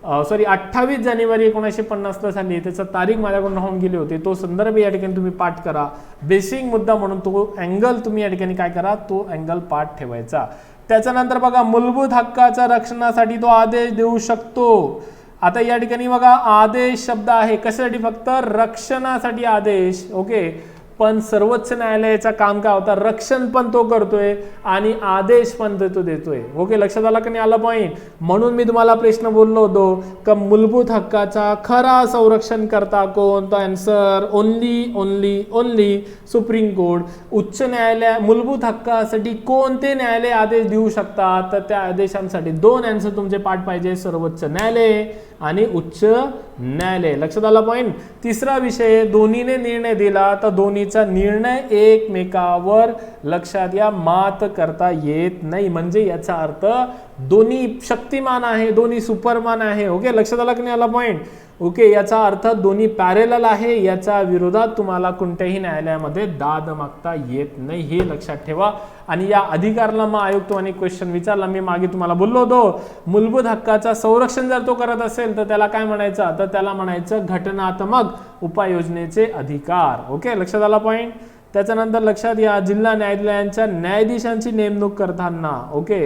A: 28 जानेवारी 1950 झाली. त्याचा तारीख माझ्याकडून राहून गेली होती. तो संदर्भ या ठिकाणी तुम्ही पाठ करा. बेसिक मुद्दा म्हणून तो अँगल तुम्ही या ठिकाणी काय करा? तो अँगल पाठ ठेवायचा. त्याच्यानंतर बघा मूलभूत हक्काच्या रक्षणासाठी तो आदेश देऊ शकतो. आता या ठिकाणी बघा आदेश शब्द आहे कशासाठी? फक्त रक्षणासाठी आदेश. ओके, पण सर्वोच्च न्यायालयाचं काम काय होतं? रक्षण पण तो करतोय आणि आदेश पण तो देतोय. ओके, लक्षात आला का नाही आला पॉईंट? म्हणून मी तुम्हाला प्रश्न बोललो होतो का मूलभूत हक्काचा खरा संरक्षण करता कोण? तर आन्सर ओनली सुप्रीम कोर्ट. उच्च न्यायालय मूलभूत हक्कासाठी कोणते न्यायालय आदेश देऊ शकतात? तर त्या आदेशांसाठी 2 आन्सर तुमचे पाठ पाहिजे, सर्वोच्च न्यायालय आणि उच्च न्यायालय. लक्षात आला पॉईंट? तिसरा विषय, दोन्हीने निर्णय दिला तर दोन्हीचा निर्णय एकमेकावर लक्षात या मात करता येत नाही. म्हणजे याचा अर्थ दोन्ही शक्तिमान आहे, दोन्ही सुपरमान आहे. ओके, लक्षात आला की नाही आला पॉईंट? ओके, याचा अर्थ दोन्ही पॅरेलल आहे, याच्या विरोधात तुम्हाला कोणत्याही न्यायालयामध्ये दाद मागता येत नाही, हे लक्षात ठेवा. आणि या अधिकाराला मग आयुक्ताने क्वेश्चन विचारला, मी मागे तुम्हाला बोललो होतो, मूलभूत हक्काचा संरक्षण जर तो करत असेल तर त्याला काय म्हणायचं? तर त्याला म्हणायचं घटनात्मक उपाययोजनेचे अधिकार. ओके, लक्षात आला पॉईंट? त्याच्यानंतर लक्षात या, जिल्हा न्यायालयांच्या न्यायाधीशांची नेमणूक करताना ओके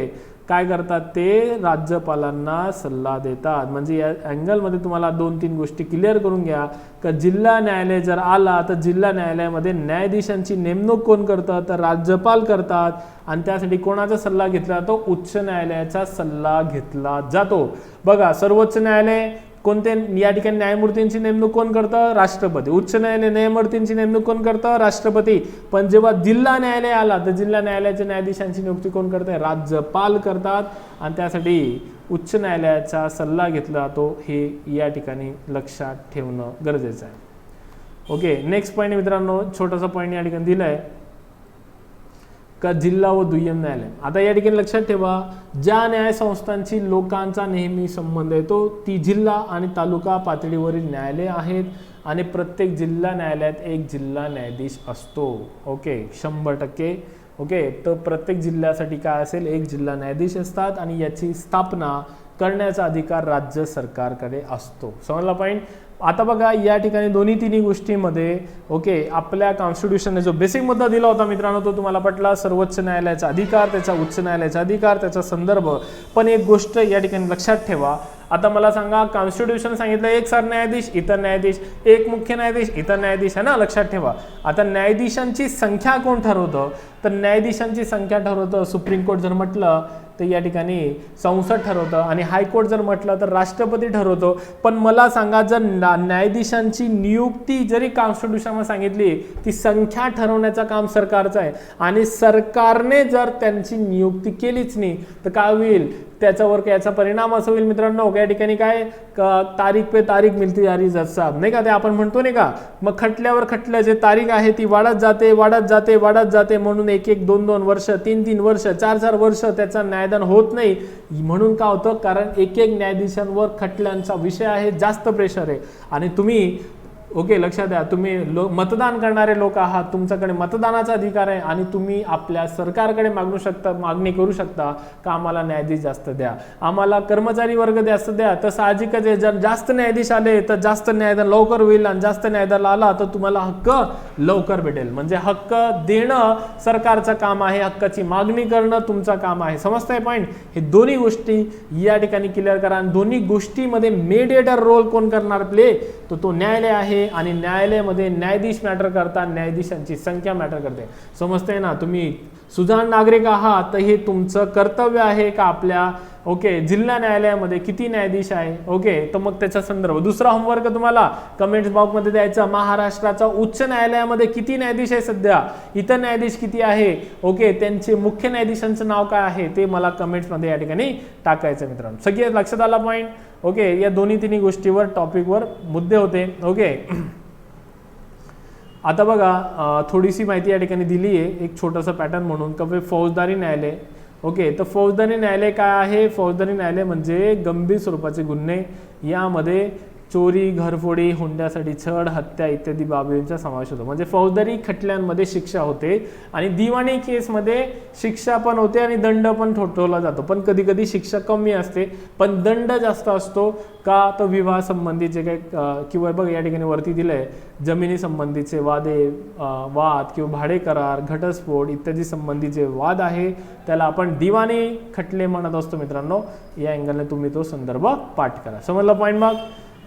A: काय करतात? ते राज्यपालांना सल्ला देतात. म्हणजे या अँगलमध्ये तुम्हाला 2-3 गोष्टी क्लिअर करून घ्या का जिल्हा न्यायालय जर आला तर जिल्हा न्यायालयामध्ये न्यायाधीशांची नेमणूक कोण करतात? तर राज्यपाल करतात. आणि त्यासाठी कोणाचा सल्ला घेतला जातो? उच्च न्यायालयाचा सल्ला घेतला जातो. बघा, सर्वोच्च न्यायालय कोणते या ठिकाणी न्यायमूर्तींची नेमणूक कोण करतं? राष्ट्रपती. उच्च न्यायालय न्यायमूर्तींची नेमणूक कोण करतं? राष्ट्रपती. पण जेव्हा जिल्हा न्यायालय आला तर जिल्हा न्यायालयाच्या न्यायाधीशांची नियुक्ती कोण करते? राज्यपाल करतात. आणि त्यासाठी उच्च न्यायालयाचा सल्ला घेतला जातो, हे या ठिकाणी लक्षात ठेवणं गरजेचं आहे. ओके, नेक्स्ट पॉईंट मित्रांनो, छोटासा पॉईंट या ठिकाणी दिलाय का जिल्हा व दुय्यम न्यायालय. आता या ठिकाणी लक्षात ठेवा, ज्या न्यायसंस्थांची लोकांचा नेहमी संबंध येतो ती जिल्हा आणि तालुका पातळीवरील न्यायालय आहेत. आणि प्रत्येक जिल्हा न्यायालयात एक जिल्हा न्यायाधीश असतो. ओके, 100%. ओके, तर प्रत्येक जिल्ह्यासाठी काय असेल? एक जिल्हा न्यायाधीश असतात आणि याची स्थापना करण्याचा अधिकार राज्य सरकारकडे असतो. समजला पॉईंट? आता बघा, या ठिकाणी दोन्ही गोष्टींमध्ये ओके आपल्या कॉन्स्टिट्यूशनने जो बेसिक मुद्दा दिला होता मित्रांनो तो तुम्हाला पटला. सर्वोच्च न्यायालयाचा अधिकार, त्याचा उच्च न्यायालयाचा अधिकार, त्याचा संदर्भ. पण एक गोष्ट या ठिकाणी लक्षात ठेवा, आता मला सांगा, कॉन्स्टिट्यूशन सांगितलं एक सरन्यायाधीश, इतर न्यायाधीश, एक मुख्य न्यायाधीश, इतर न्यायाधीश, है ना? लक्षात ठेवा. आता न्यायाधीशांची संख्या कोण ठरवतं? तर न्यायाधीशांची संख्या ठरवतं सुप्रीम कोर्ट जर म्हटलं तर या ठिकाणी संसद ठरवतं, आणि हायकोर्ट जर म्हटलं तर राष्ट्रपती ठरवतो. पण मला सांगा, जर न्यायाधीशांची नियुक्ती जरी कॉन्स्टिट्यूशनमध्ये सांगितली, ती संख्या ठरवण्याचं काम सरकारचं आहे, आणि सरकारने जर त्यांची नियुक्ती केलीच नाही तर काय होईल? त्याच्यावर याचा परिणाम असं होईल मित्रांनो, या ठिकाणी काय तारीख पे तारीख मिळती जारी जज साहेब, नाही का? ते आपण म्हणतो नाही का? मग खटल्यावर खटल्या जे तारीख आहे ती वाढत जाते वाढत जाते वाढत जाते, म्हणून 1-1, 2-2 वर्ष, 3-3 वर्ष, 4-4 वर्ष त्याचं न्यायदान होत नाही. म्हणून काय होतं? कारण एक न्यायाधीशांवर खटल्यांचा विषय आहे, जास्त प्रेशर आहे. आणि तुम्ही ओके लक्षात द्या, तुम्ही मतदान करणारे लोक आहात, तुमच्याकडे मतदानाचा अधिकार आहे, आणि तुम्ही आपल्या सरकारकडे मागणी करू शकता का आम्हाला न्यायाधीश जास्त द्या, आम्हाला कर्मचारी वर्ग जास्त द्या. तर साहजिकच आहे, जर जास्त न्यायाधीश आले तर जास्त न्यायदान लवकर होईल, आणि जास्त न्यायदान आला तर तुम्हाला हक्क लवकर भेटेल. म्हणजे हक्क देणं सरकारचं काम आहे, हक्काची मागणी करणं तुमचं काम आहे. समजताय पॉईंट? हे दोन्ही गोष्टी या ठिकाणी क्लिअर करा. आणि दोन्ही गोष्टीमध्ये मेडिएटर रोल कोण करणार प्ले? तो न्यायालय आहे. आणि न्यायालयामध्ये न्यायाधीश मॅटर करतात, न्यायाधीशांची संख्या मॅटर करते. समजते ना? तुम्ही सुजाण नागरिक आहात तर हे तुमचं कर्तव्य आहे का आपल्या ओके जिल्हा न्यायालयामध्ये किती न्यायाधीश आहे. ओके, तर मग त्याचा संदर्भ. दुसरा होमवर्क तुम्हाला कमेंट्स बॉक्समध्ये द्यायचा, महाराष्ट्राचा उच्च न्यायालयामध्ये किती न्यायाधीश आहे सध्या, इतर न्यायाधीश किती आहे, ओके त्यांचे मुख्य न्यायाधीशांचं नाव काय आहे ते मला कमेंट्समध्ये या ठिकाणी टाकायचं मित्रांनो. सगळे लक्षात आला पॉईंट? ओके, या दोन्ही गोष्टीवर टॉपिकवर मुद्दे होते. ओके, आता बघा थोडीशी माहिती या ठिकाणी दिली आहे एक छोटासा पॅटर्न म्हणून की फौजदारी न्यायालय. ओके, तर फौजदारी न्यायालय काय आहे? फौजदारी न्यायालय म्हणजे गंभीर स्वरूपाचे गुन्हे, यामध्ये चोरी, घरफोडी, हुंड्यासाठी छळ, हत्या इत्यादी बाबींचा समावेश होतो. म्हणजे फौजदारी खटल्यांमध्ये शिक्षा होते आणि दिवाणी केसमध्ये शिक्षा पण होते आणि दंड पण ठोठवला जातो. पण कधी कधी शिक्षा कमी असते पण दंड जास्त असतो का? तर विवाह संबंधीचे काही किंवा बघ या ठिकाणी वरती दिलंय जमिनी संबंधीचे वाद किंवा भाडे करार, घटस्फोट इत्यादी संबंधीचे वाद आहे त्याला आपण दिवाणी खटले म्हणत असतो मित्रांनो. या अँगलने तुम्ही तो संदर्भ पाठ करा. समजला पॉईंट? मग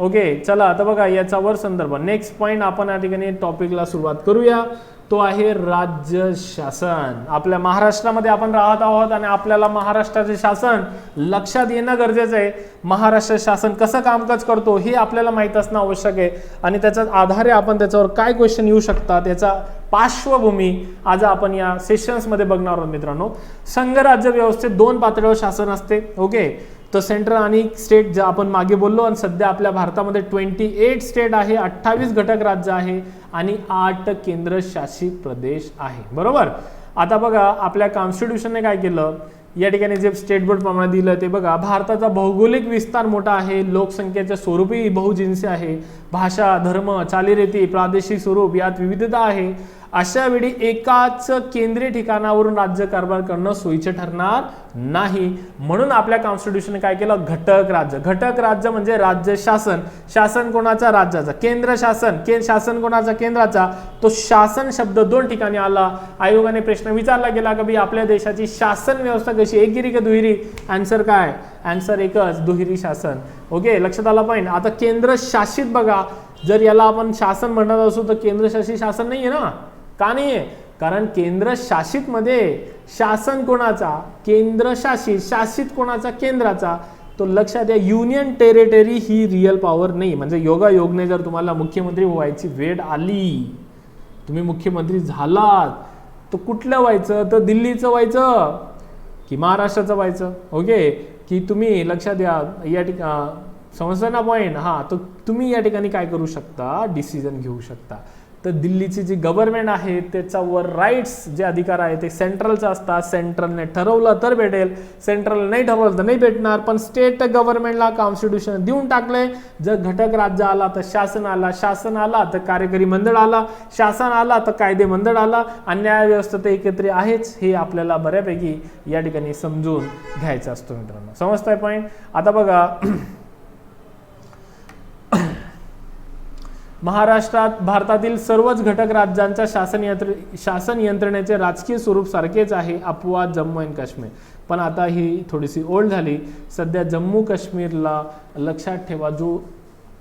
A: ओके चला आता बघा याच्यावर संदर्भ. नेक्स्ट पॉईंट आपण या ठिकाणी टॉपिकला सुरुवात करूया, तो आहे राज्य शासन. आपल्या महाराष्ट्रामध्ये आपण राहत आहोत आणि आपल्याला महाराष्ट्राचे शासन लक्षात येणं गरजेचं आहे. महाराष्ट्र शासन कसं कामकाज करतो हे आपल्याला माहीत असणं आवश्यक आहे आणि त्याच्या आधारे आपण त्याच्यावर काय क्वेश्चन येऊ शकतात याचा पार्श्वभूमी आज आपण या सेशन्समध्ये बघणार आहोत मित्रांनो. संघ राज्य व्यवस्थेत 2 पातळीवर शासन असते. ओके, तर सेंट्रल आणि स्टेट जे आपण मागे बोललो, आणि सध्या आपल्या भारतामध्ये 28 स्टेट आहे, 28 घटक राज्य आहे आणि 8 केंद्रशासित प्रदेश आहे. बरोबर. आता बघा आपल्या कॉन्स्टिट्यूशनने काय केलं या ठिकाणी जे स्टेट बोर्ड प्रमाणे दिलं ते बघा, भारताचा भौगोलिक विस्तार मोठा आहे, लोकसंख्येच्या स्वरूपी बहुजिन्सी आहे, भाषा, धर्म, चालीरीती, प्रादेशिक स्वरूप यात विविधता आहे, अशा वेळी एकाच केंद्रीय ठिकाणावरून राज्यकारभार करणं सोयीचे ठरणार नाही. म्हणून आपल्या कॉन्स्टिट्यूशनने काय केलं, घटक राज्य. घटक राज्य म्हणजे राज्य शासन. शासन कोणाचा, राज्याचा. केंद्र शासन, शासन कोणाचा, केंद्राचा. तो शासन शब्द 2 ठिकाणी आला. आयोगाने प्रश्न विचारला गेला की आपल्या देशाची शासन व्यवस्था कशी, एकेरी का दुहेरी? आन्सर काय, आन्सर एकच, दुहेरी शासन. ओके, लक्षात आला पॉईंट. आता केंद्र शासित बघा, जर याला आपण शासन म्हणत असू तर केंद्रशासित शासन नाहीये ना. का नाहीये? कारण केंद्र शासित मध्ये शासन कोणाचा, केंद्र शासित, शासित कोणाचा, केंद्राचा. तो लक्षात द्या, युनियन टेरिटरी ही रिअल पॉवर नाही. म्हणजे योगायोगने जर तुम्हाला मुख्यमंत्री व्हायची वेळ आली, तुम्ही मुख्यमंत्री झालात, तर कुठलं व्हायचं, तर दिल्लीचं व्हायचं की महाराष्ट्राचं व्हायचं. ओके, की तुम्ही लक्षात द्या या ठिकाणी समजलं ना पॉईंट. हा, तर तुम्ही या ठिकाणी काय करू शकता, डिसिजन घेऊ शकता. तर दिल्लीची जी गव्हर्नमेंट आहे त्याच्यावर राईट्स, जे अधिकार आहे ते सेंट्रलचं असतात. सेंट्रलने ठरवलं तर भेटेल, सेंट्रल नाही ठरवलं तर नाही भेटणार. पण स्टेट गव्हर्नमेंटला कॉन्स्टिट्यूशन देऊन टाकलंय. जर घटक राज्य आला तर शासन आला, शासन आला तर कार्यकारी मंडळ आला, शासन आला तर कायदे मंडळ आला, आणि न्याय व्यवस्था तर एकत्र आहेच. हे आपल्याला बऱ्यापैकी या ठिकाणी समजून घ्यायचं असतं मित्रांनो. समजताय पॉईंट. आता बघा, महाराष्ट्रात भारतातील सर्वच घटक राज्यांच्या शासन यंत्रणेचे राजकीय स्वरूप सारखेच आहे, अपवाद जम्मू अँड काश्मीर. पण आता ही थोडीशी ओल्ड झाली. सध्या जम्मू काश्मीरला लक्षात ठेवा, जो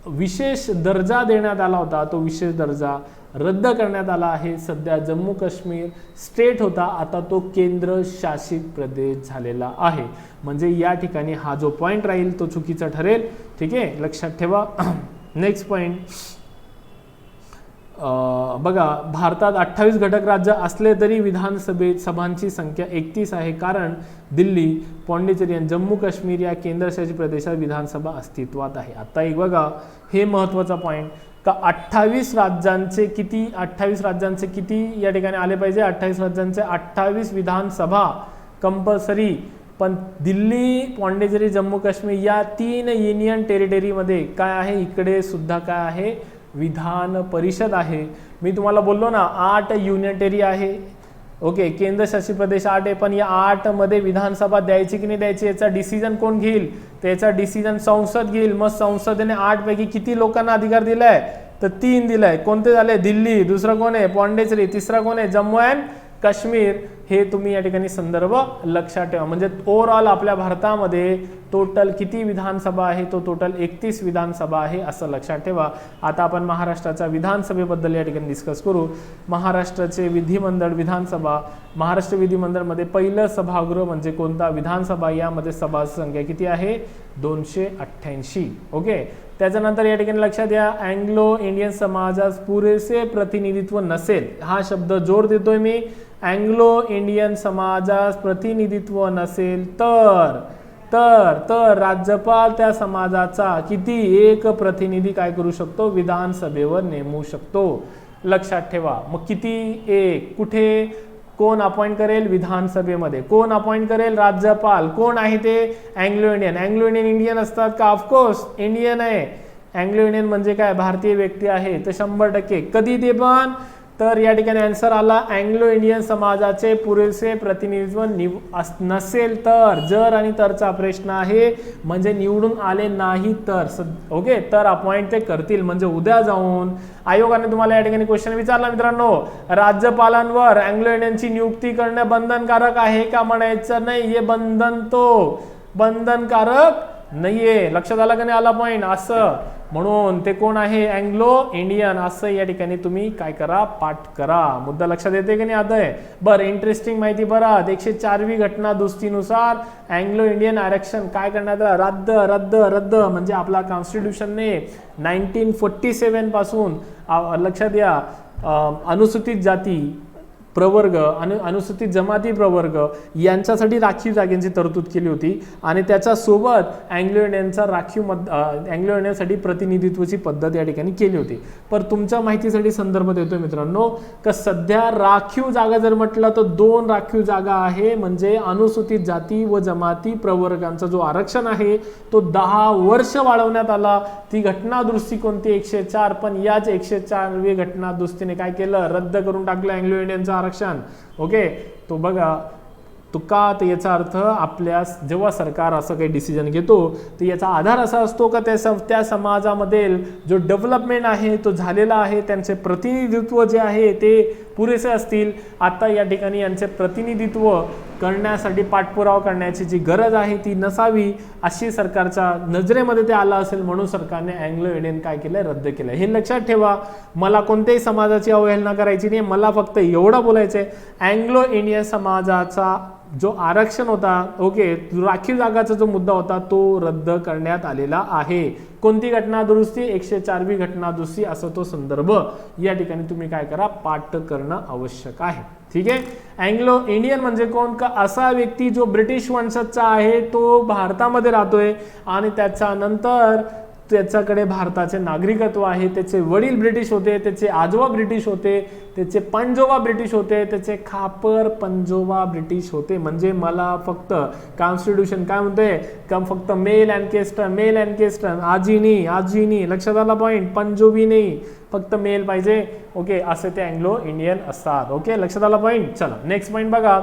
A: विशेष दर्जा देण्यात आला होता तो विशेष दर्जा रद्द करण्यात आला आहे. सध्या जम्मू काश्मीर स्टेट होता, आता तो केंद्र शासित प्रदेश झालेला आहे. म्हणजे या ठिकाणी हा जो पॉइंट राहील तो चुकीचा ठरेल. ठीक आहे, लक्षात ठेवा. नेक्स्ट पॉइंट बघा, भारतात 28 घटक राज्य असले तरी विधानसभेत सभांची संख्या 31 आहे. कारण दिल्ली, पॉंडिचेरी आणि जम्मू काश्मीर या केंद्रशासित प्रदेशात विधानसभा अस्तित्वात आहे. आता एक बघा, हे महत्त्वाचा पॉईंट का 28 राज्यांचे किती या ठिकाणी आले पाहिजे, 28 राज्यांचे 28 विधानसभा कंपल्सरी. पण दिल्ली, पॉंडिचेरी, जम्मू काश्मीर या 3 युनियन टेरिटरीमध्ये काय आहे, इकडे सुद्धा काय आहे, विधान परिषद आहे. मी तुम्हाला बोललो ना 8 युनियन टेरी आहे. ओके, केंद्रशासित प्रदेश 8 आहे, पण या 8 मध्ये विधानसभा द्यायची की नाही द्यायची याचा डिसिजन कोण घेईल, त्याचा डिसिजन संसद घेईल. मग संसदेने 8 पैकी किती लोकांना अधिकार दिलाय, तर 3 दिलाय. कोणते झाले, दिल्ली, दुसरा कोण आहे पॉंडिचेरी, तिसरा कोण आहे जम्मू अँड काश्मीर. हे तुम्ही या ठिकाणी संदर्भ लक्षात ठेवा. म्हणजे ओव्हरऑल आपल्या भारतामध्ये टोटल किती विधानसभा आहे, तो टोटल 31 विधानसभा आहे, असं लक्षात ठेवा. आता आपण महाराष्ट्राच्या विधानसभेबद्दल या ठिकाणी डिस्कस करू. महाराष्ट्राचे विधिमंडळ, विधानसभा, महाराष्ट्र विधिमंडळमध्ये पहिलं सभागृह म्हणजे कोणता, विधानसभा. यामध्ये सभाची संख्या किती आहे, 288. ओके, त्याच्यानंतर या ठिकाणी लक्षात द्या, अँग्लो इंडियन समाजास पुरेसे प्रतिनिधित्व नसेल. हा शब्द जोर देतोय मी, अँग्लो इंडियन समाजास प्रतिनिधित्व नसेल तर राज्यपाल त्या समाजाचा किती, एक प्रतिनिधी काय करू शकतो, विधानसभेवर नेमू शकतो. लक्षात ठेवा. मग किती, एक. कुठे, कोण अपॉइंट करेल, विधानसभेमध्ये. कोण अपॉइंट करेल, राज्यपाल. कोण आहे ते, Anglo Indian. Anglo Indian Indian असतात का, ऑफकोर्स इंडियन आहे. अँग्लो इंडियन म्हणजे काय, भारतीय व्यक्ती आहे. तर 100% कधी ते पण, तर या ठिकाणी आन्सर आला, अँग्लो इंडियन समाजाचे पुरेसे प्रतिनिधित्व नसेल तर. जर आणि तरचा प्रश्न आहे, म्हणजे निवडून आले नाही तर. ओके, तर अपॉइंट ते करतील. म्हणजे उद्या जाऊन आयोगाने तुम्हाला या ठिकाणी क्वेश्चन विचारला मित्रांनो, राज्यपालांवर अँग्लो इंडियनची नियुक्ती करणे बंधनकारक आहे का, म्हणायचं नाही. हे बंधनकारक नाहीये. लक्षात आला का नाही आला पॉइंट. असं म्हणून ते कोण आहे, अँग्लो इंडियन. असं या ठिकाणी तुम्ही काय करा, पाठ करा. मुद्दा लक्षात येते की नाही आता आहे. बरं, इंटरेस्टिंग माहिती बरा. 104वी घटना दुरुस्तीनुसार अँग्लो इंडियन आरक्षण काय करण्यात आलं, रद्द. म्हणजे आपला कॉन्स्टिट्यूशनने 1947 पासून लक्षात या अनुसूचित जाती, प्रवर्ग आणि अनुसूचित जमाती प्रवर्ग यांच्यासाठी राखीव जागेची तरतूद केली होती आणि त्याच्यासोबत अँग्लो इंडियनचा अँग्लो इंडियनसाठी प्रतिनिधित्वाची पद्धत या ठिकाणी केली होती. पण तुमच्या माहितीसाठी संदर्भ देतोय मित्रांनो का सध्या राखीव जागा जर म्हटलं तर 2 राखीव जागा आहे, म्हणजे अनुसूचित जाती व जमाती प्रवर्गांचा जो आरक्षण आहे तो 10 वर्ष वाढवण्यात आला. ती घटना दुरुस्ती कोणती 104, पण याच 104वी घटना दुरुस्तीने काय केलं, रद्द करून टाकलं अँग्लो इंडियनचं आरक्षण. ओके, तो बघा तो का, तर याचा अर्थ आपल्या जेव्हा सरकार असं काही डिसिजन घेतो तर याचा आधार असा असतो का त्या समाजामधील जो डेव्हलपमेंट आहे तो झालेला आहे, त्यांचे प्रतिनिधित्व जे आहे ते पुरेसे असतील. आता या ठिकाणी यांचे प्रतिनिधित्व करण्यासाठी पाठपुरावा करण्याची जी गरज आहे ती नसावी अशी सरकारच्या नजरेमध्ये ते आलं असेल, म्हणून सरकारने अँग्लो इंडियन काय केलं, रद्द केलं. हे लक्षात ठेवा, मला कोणत्याही समाजाची अवहेलना करायची नाही, मला फक्त एवढं बोलायचंय अँग्लो इंडियन समाजाचा जो आरक्षण होता, ओके, राखीव जागाचा जो मुद्दा होता तो रद्द करण्यात आलेला आहे. कोणती घटना दुरुस्ती, 104वी घटना दुरुस्ती, असं तो संदर्भ या ठिकाणी तुम्ही काय करा, पाठ करणं आवश्यक आहे. ठीक आहे. अँग्लो इंडियन म्हणजे कोण, का असा व्यक्ती जो ब्रिटिश वंशाचा आहे, तो भारतामध्ये राहतोय आणि त्याच्यानंतर त्याच्याकडे भारताचे नागरिकत्व आहे, त्याचे वडील ब्रिटिश होते, त्याचे आजोबा ब्रिटिश होते, त्याचे पणजोबा ब्रिटिश होते, त्याचे खापर पणजोबा ब्रिटिश होते. म्हणजे मला फक्त कॉन्स्टिट्यूशन काय म्हणतोय का फक्त मेल अँकेस्टन आजी नाही, लक्षात आला पॉईंट, पणजोबी नाही, फक्त मेल पाहिजे. ओके, असे ते अँग्लो इंडियन असतात. ओके, लक्षात आला पॉईंट. चला नेक्स्ट पॉईंट बघा,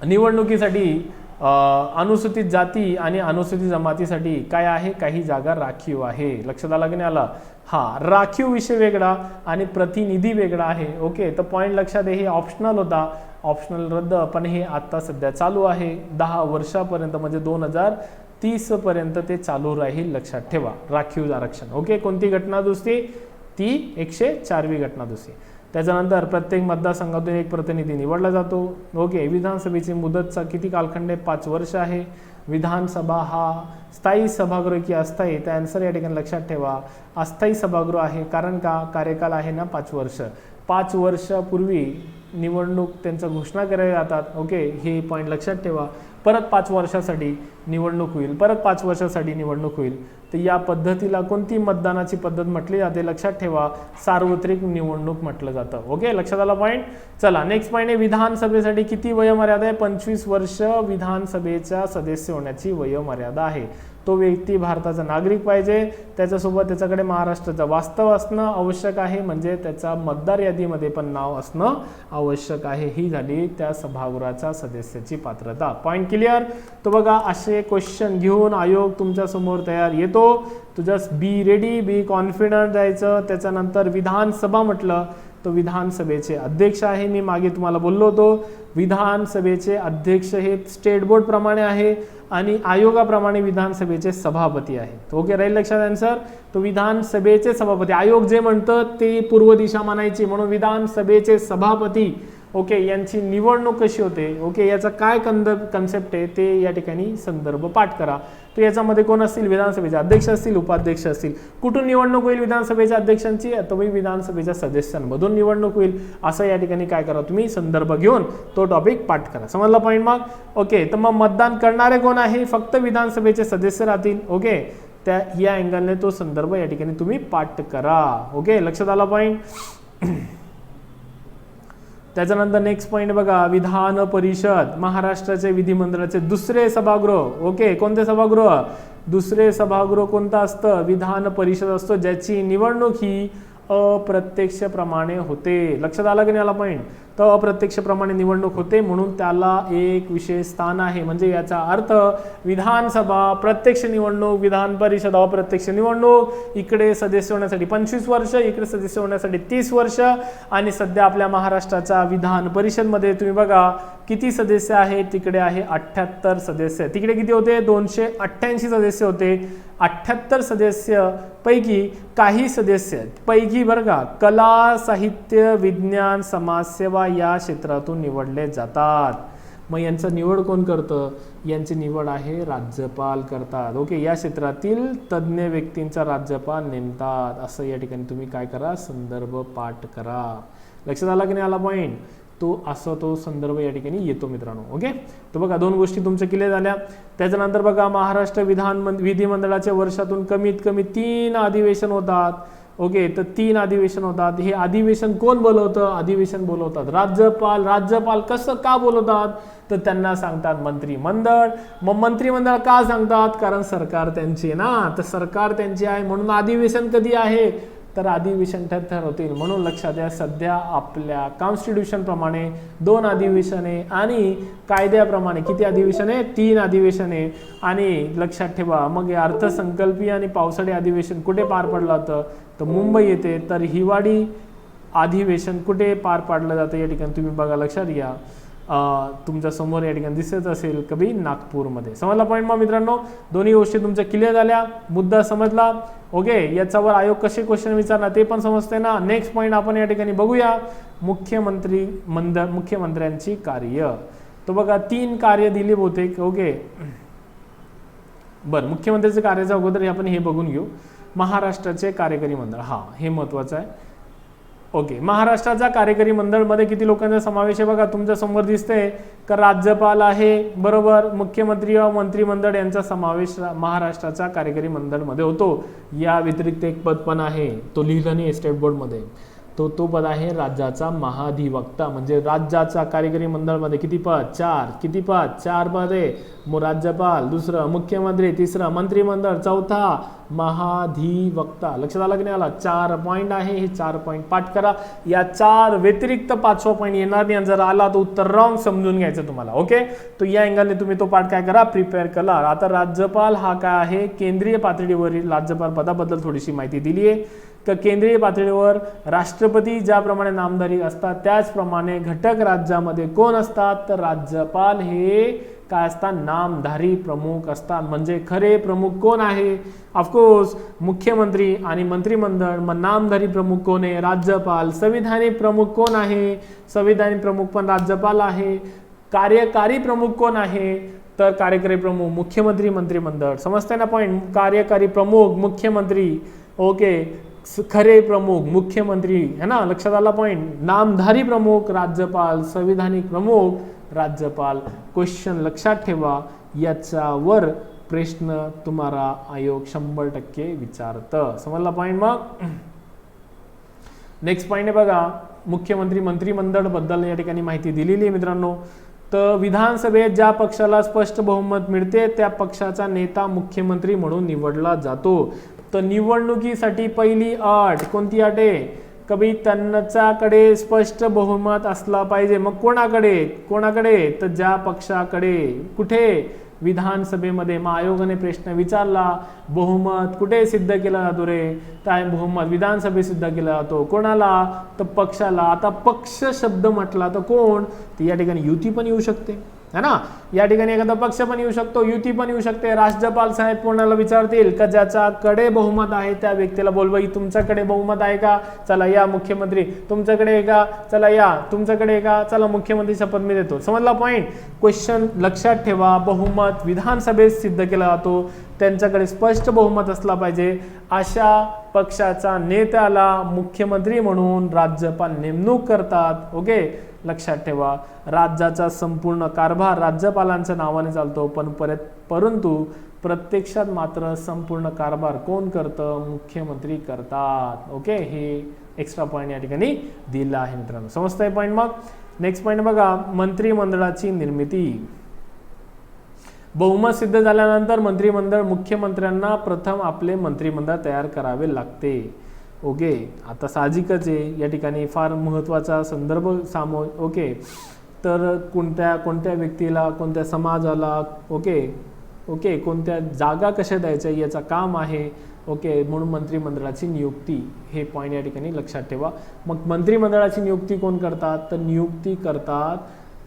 A: निवडणुकीसाठी अनुसूचित जाती आणि अनुसूचित जमातीसाठी काय आहे, काही जागा राखीव आहे. लक्षात आला की नाही आला? हा, राखीव विषय वेगळा आणि प्रतिनिधी वेगळा आहे. ओके, तर पॉईंट लक्षात आहे, हे ऑप्शनल होता, ऑप्शनल रद्द, पण हे आता सध्या चालू आहे 10 वर्षापर्यंत, म्हणजे 2030 पर्यंत ते चालू राहील. लक्षात ठेवा, राखीव आरक्षण. ओके, कोणती घटना दुरुस्ती, ती 104वी घटना दुरुस्ती. त्याच्यानंतर प्रत्येक मतदारसंघातून एक प्रतिनिधी निवडला जातो. ओके, विधानसभेची मुदतचा किती कालखंड आहे, 5 वर्ष आहे. विधानसभा हा स्थायी सभागृह की अस्थायी, त्या आन्सर या ठिकाणी लक्षात ठेवा, अस्थायी सभागृह आहे. कारण का, कार्यकाल आहे ना 5 वर्ष. 5 वर्षापूर्वी निवडणूक त्यांचा घोषणा करायला जातात. ओके, हे पॉईंट लक्षात ठेवा. परत 5 वर्षासाठी निवडणूक होईल, परत 5 वर्षासाठी निवडणूक होईल. तर या पद्धतीला कोणती मतदानाची पद्धत म्हटली जाते, लक्षात ठेवा, सार्वत्रिक निवडणूक म्हटलं जातं. ओके, लक्षात आला पॉईंट. चला नेक्स्ट पॉईंट आहे, विधानसभेसाठी किती वयोमर्यादा आहे, 25 वर्ष विधानसभेचा सदस्य होण्याची वयोमर्यादा आहे. तो व्यक्ती भारताचा नागरिक पाहिजे, त्याच्यासोबत त्याच्याकडे महाराष्ट्राचं वास्तव असणं आवश्यक आहे, म्हणजे त्याचा मतदार यादीमध्ये पण नाव असणं आवश्यक आहे. ही झाली त्या सभागृहाच्या सदस्याची पात्रता. Point clear. तो बघा, असे क्वेश्चन घेऊन आयोग तुमच्या समोर तयार येतो. तो just be ready, be confident जायचं. त्याच्यानंतर विधानसभा म्हटलं तो विधानसभेचे अध्यक्ष आहे. मी मागे तुम्हाला बोललो होतो, विधानसभेचे अध्यक्ष हे स्टेट बोर्ड प्रमाणे आहे आणि आयोगाप्रमाणे विधानसभेचे सभापती आहेत. ओके, राहील लक्षात आन्सर. तो विधानसभेचे सभापती, आयोग जे म्हणतं ते पूर्व दिशा मानायची, म्हणून विधानसभेचे सभापती ओके यांची निवडणूक कशी होते. ओके, याचा काय कन्सेप्ट आहे ते या ठिकाणी संदर्भ पाठ करा. तर याच्यामध्ये कोण असतील, विधानसभेचे अध्यक्ष असतील, उपाध्यक्ष असतील. कुठून निवडणूक होईल विधानसभेच्या अध्यक्षांची, तर विधानसभेच्या सदस्यांमधून निवडणूक होईल. असं या ठिकाणी काय करा, तुम्ही संदर्भ घेऊन तो टॉपिक पाठ करा. समजला पॉईंट मग. ओके, तर मग मतदान करणारे कोण आहे, फक्त विधानसभेचे सदस्य राहतील. ओके, त्या या अँगलने तो संदर्भ या ठिकाणी तुम्ही पाठ करा. ओके, लक्षात आला पॉईंट. त्याच्यानंतर नेक्स्ट पॉईंट बघा, विधान परिषद, महाराष्ट्राचे विधिमंडळाचे दुसरे सभागृह. ओके, कोणते सभागृह, दुसरे सभागृह कोणतं असतं, विधान परिषद असतो, ज्याची निवडणूक ही अप्रत्यक्षप्रमाणे होते. लक्षात आलं की नाही आला पॉईंट. तर अप्रत्यक्षप्रमाणे निवडणूक होते म्हणून त्याला एक विशेष स्थान आहे. म्हणजे याचा अर्थ विधानसभा प्रत्यक्ष निवडणूक, विधान परिषद अप्रत्यक्ष निवडणूक. इकडे सदस्य होण्यासाठी 25 वर्ष, इकडे सदस्य होण्यासाठी 30 वर्ष. आणि सध्या आपल्या महाराष्ट्राच्या विधान परिषदमध्ये तुम्ही बघा किती सदस्य आहेत, तिकडे आहे 78 सदस्य. तिकडे किती होते, 288 सदस्य होते. 78 सदस्य पैकी काही सदस्य पैकी बरं का, कला, साहित्य, विज्ञान, समाजसेवा या क्षेत्रातून निवडले जातात. मग यांचं निवड कोण करतं, यांची निवड आहे राज्यपाल करतात. ओके, या क्षेत्रातील तज्ज्ञ व्यक्तींचा राज्यपाल नेमतात. असं या ठिकाणी तुम्ही काय करा, संदर्भ पाठ करा. लक्षात आला की नाही आला पॉईंट. तो असं तो संदर्भ या ठिकाणी येतो मित्रांनो. ओके, तर बघा 2 गोष्टी तुमच्या क्लिअर झाल्या. त्याच्यानंतर बघा महाराष्ट्र विधिमंडळाच्या वर्षातून कमीत कमी 3 अधिवेशन होतात. ओके, तर 3 अधिवेशन होतात. हे अधिवेशन कोण बोलवतं? अधिवेशन बोलवतात राज्यपाल. राज्यपाल कसं का बोलवतात? तर त्यांना सांगतात मंत्रिमंडळ. मग मंत्रिमंडळ का सांगतात? कारण सरकार त्यांची ना, तर सरकार त्यांची आहे म्हणून अधिवेशन कधी आहे तर अधिवेशन ठरवतील. म्हणून लक्षात घ्या, सध्या आपल्या कॉन्स्टिट्यूशन प्रमाणे 2 अधिवेशने आणि कायद्याप्रमाणे किती अधिवेशने? 3 अधिवेशने. आणि लक्षात ठेवा, मग अर्थसंकल्पीय आणि पावसाळी अधिवेशन कुठे पार पडलं होतं तर मुंबई येथे. तर हिवाळी अधिवेशन कुठे पार पाडलं जातं या ठिकाणी तुम्ही बघा, लक्षात घ्या, तुमच्या समोर या ठिकाणी दिसत असेल कभी नागपूरमध्ये. समजला पॉईंट मग मित्रांनो? दोन्ही गोष्टी तुमच्या क्लिअर झाल्या, मुद्दा समजला. ओके, याच्यावर आयोग कसे क्वेश्चन विचारणार ते पण समजते ना. नेक्स्ट पॉईंट आपण या ठिकाणी बघूया, मुख्यमंत्र्यांची कार्य. तर बघा 3 कार्य दिली बहुतेक. ओके, बरं, मुख्यमंत्र्याचे कार्याच्या अगोदर आपण हे बघून घेऊ. महाराष्ट्राचे कार्यकारी मंडळ, हा हे महत्वाचं आहे. ओके, महाराष्ट्राचा कार्यकारी मंडळमध्ये किती लोकांचा समावेश आहे बघा, तुमच्या समोर दिसतंय का राज्यपाल आहे बरोबर, मुख्यमंत्री व मंत्रिमंडळ यांचा समावेश महाराष्ट्राच्या कार्यकारी मंडळमध्ये होतो. या व्यतिरिक्त एक पद पण आहे, तो लिहिलं नाही स्टेट बोर्डमध्ये, तो पद आहे राज्याचा महाधिवक्ता. म्हणजे राज्याचा कार्यकारी मंडळमध्ये किती पद? 4. किती पद? 4 पद आहे. राज्यपाल, दुसरं मुख्यमंत्री, तिसरं मंत्रिमंडळ, चौथा महाधिवक्ता. लक्षात आलं की नाही आला? 4 पॉईंट आहे, हे 4 पॉईंट पाठ करा. या 4 व्यतिरिक्त 5वा पॉईंट येणार नाही, जर आला तर उत्तर रॉंग समजून घ्यायचं तुम्हाला. ओके, तो या अँगलने तुम्ही तो पाठ काय करा, प्रिपेअर करा. आता राज्यपाल हा काय आहे? केंद्रीय पातळीवरील राज्यपाल पदाबद्दल थोडीशी माहिती दिली आहे. तर केंद्रीय पातळीवर राष्ट्रपती ज्याप्रमाणे नामधारी असतात त्याचप्रमाणे घटक राज्यामध्ये कोण असतात तर राज्यपाल हे काय असतात? नामधारी प्रमुख असतात. म्हणजे खरे प्रमुख कोण आहे? ऑफकोर्स मुख्यमंत्री आणि मंत्रिमंडळ. मग नामधारी प्रमुख कोण आहे? राज्यपाल. संविधानिक प्रमुख कोण आहे? संविधानिक प्रमुख पण राज्यपाल आहे. कार्यकारी प्रमुख कोण आहे तर कार्यकारी प्रमुख मुख्यमंत्री मंत्रिमंडळ. समजते ना पॉईंट? कार्यकारी प्रमुख मुख्यमंत्री, ओके, खरे प्रमुख मुख्यमंत्री, है ना? लक्षात आला पॉइंट? नामधारी प्रमुख राज्यपाल, संविधानिक प्रमुख राज्यपाल. क्वेश्चन लक्षात ठेवा, याच्यावर प्रश्न तुम्हाला आयोग 100% विचारतं. समजला पॉइंट? मग नेक्स्ट पॉइंट आहे बघा, मुख्यमंत्री मंत्रिमंडळ बद्दल या ठिकाणी माहिती दिलेली आहे मित्रांनो. तर विधानसभेत ज्या पक्षाला स्पष्ट बहुमत मिळते त्या पक्षाचा नेता मुख्यमंत्री म्हणून निवडला जातो. तर निवडणुकीसाठी पहिली अट कोणती अट आहे? कभी त्यांच्याकडे स्पष्ट बहुमत असला पाहिजे. मग कोणाकडे तर ज्या पक्षाकडे. कुठे? विधानसभेमध्ये. मग आयोगाने प्रश्न विचारला, बहुमत कुठे सिद्ध केला जातो रे? तर बहुमत विधानसभेत सिद्ध केला जातो. कोणाला? तर पक्षाला. आता पक्ष शब्द म्हटला तर कोण? तर या ठिकाणी युती पण येऊ शकते, है ना? या ठिकाणी एखादा पक्ष पण येऊ शकतो, युती पण येऊ शकते. राज्यपाल साहेब कोणाला विचारतील का ज्याच्याकडे बहुमत आहे त्या व्यक्तीला बोलवा, तुमच्याकडे बहुमत आहे का? चला या मुख्यमंत्री. तुमच्याकडे आहे का? चला या. तुमच्याकडे आहे का? चला मुख्यमंत्री शपथ मी देतो. समजला पॉईंट? क्वेश्चन लक्षात ठेवा, बहुमत विधानसभेत सिद्ध केला जातो, त्यांच्याकडे स्पष्ट बहुमत असला पाहिजे. अशा पक्षाचा नेत्याला मुख्यमंत्री म्हणून राज्यपाल नेमणूक करतात. ओके, लक्षात ठेवा, राज्याचा संपूर्ण कारभार राज्यपालांच्या नावाने चालतो, परंतु प्रत्यक्षात मात्र संपूर्ण कारभार कोण करतं? मुख्यमंत्री करतात. ओके, हे एक्स्ट्रा पॉईंट या ठिकाणी दिला आहे मित्रांनो. समजतंय पॉईंट? मग नेक्स्ट पॉईंट बघा, मंत्रिमंडळाची निर्मिती. बहुमत सिद्ध झाल्यानंतर मंत्रिमंडळ मुख्यमंत्र्यांना प्रथम आपले मंत्रिमंडळ तयार करावे लागते. ओके, आता साहजिकच आहे, या ठिकाणी फार महत्त्वाचा संदर्भ ओके, तर कोणत्या व्यक्तीला, कोणत्या समाजाला, ओके, कोणत्या जागा कशा द्यायच्या याचं काम आहे. ओके, म्हणून मंत्रिमंडळाची नियुक्ती, हे पॉईंट या ठिकाणी लक्षात ठेवा. मग मंत्रिमंडळाची नियुक्ती कोण करतात? तर नियुक्ती करतात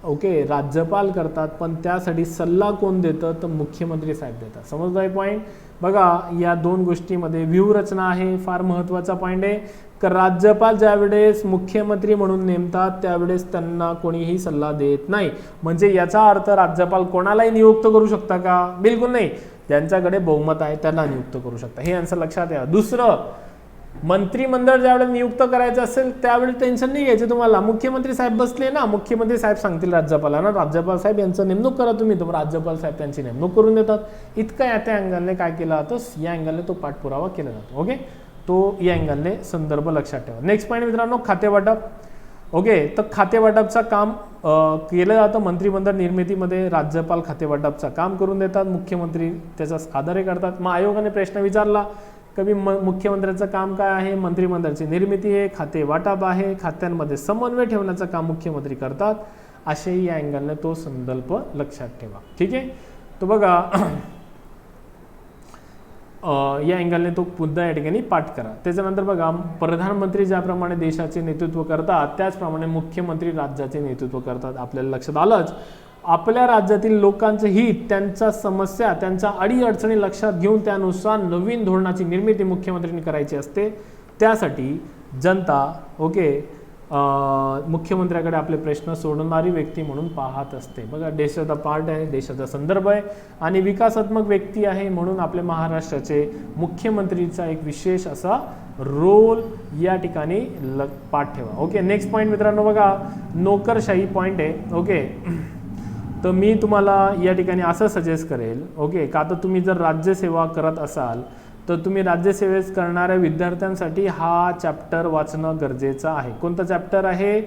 A: ओके राज्यपाल करतात, पण त्यासाठी सल्ला कोण देतं? तर मुख्यमंत्री साहेब देतात. समजताय पॉईंट? बघा, या 2 गोष्टीमध्ये व्यूहरचना आहे, फार महत्त्वाचा पॉईंट आहे. तर राज्यपाल ज्यावेळेस मुख्यमंत्री म्हणून नेमतात त्यावेळेस त्यांना कोणीही सल्ला देत नाही. म्हणजे याचा अर्थ राज्यपाल कोणालाही नियुक्त करू शकता का? बिलकुल नाही. ज्यांच्याकडे बहुमत आहे त्यांना नियुक्त करू शकता. हे आन्सर लक्षात घ्या. दुसरं, मंत्रिमंडळ ज्यावेळेस नियुक्त करायचं असेल त्यावेळेस टेन्शन नाही घ्यायचं तुम्हाला. मुख्यमंत्री साहेब बसले ना, मुख्यमंत्री साहेब सांगतील राज्यपालांना, राज्यपाल साहेब यांचं नेमणूक करा तुम्ही, तर राज्यपाल साहेब त्यांची नेमणूक करून देतात. इतका या त्या अँगलने काय केला जातं, या अँगलने तो पाठपुरावा केला जातो. ओके, तो या अँगलने संदर्भ लक्षात ठेवा. नेक्स्ट पॉईंट मित्रांनो, खातेवाटप. ओके, तर खातेवाटपचं काम केलं जातं मंत्रिमंडळ निर्मितीमध्ये. राज्यपाल खातेवाटपचं काम करून देतात, मुख्यमंत्री त्याचा आधारे करतात. मग आयोगाने प्रश्न विचारला कधी मुख्यमंत्र्यांचं काम काय आहे, मंत्रिमंडळाची निर्मिती आहे, खाते वाटप आहे, खात्यांमध्ये समन्वय ठेवण्याचं काम मुख्यमंत्री करतात. असेही या अँगलने तो संदर्भ लक्षात ठेवा. ठीक आहे, तो बघा या अँगलने तो मुद्दा या ठिकाणी पाठ करा. त्याच्यानंतर बघा, प्रधानमंत्री ज्याप्रमाणे देशाचे नेतृत्व करतात त्याचप्रमाणे मुख्यमंत्री राज्याचे नेतृत्व करतात. आपल्याला लक्षात आलंच, आपल्या राज्यातील लोकांचे हित, त्यांच्या समस्या, त्यांच्या अडीअडचणी लक्षात घेऊन त्यानुसार नवीन धोरणाची निर्मिती मुख्यमंत्र्यांनी करायची असते. त्यासाठी जनता मुख्यमंत्र्याकडे आपले प्रश्न सोडवणारी व्यक्ती म्हणून पाहत असते. बघा, देशाचा पार्ट आहे, देशाचा संदर्भ आहे आणि विकासात्मक व्यक्ती आहे, म्हणून आपल्या महाराष्ट्राचे मुख्यमंत्रीचा एक विशेष असा रोल या ठिकाणी पाठ ठेवा. ओके, नेक्स्ट पॉईंट मित्रांनो बघा, नोकरशाही पॉईंट आहे. ओके, तर मी तुम्हाला या ठिकाणी असं सजेस्ट करेल, ओके, का तर तुम्ही जर राज्यसेवा करत असाल तर तुम्ही राज्यसेवेत करणाऱ्या विद्यार्थ्यांसाठी हा चॅप्टर वाचणं गरजेचं आहे. कोणता चॅप्टर आहे,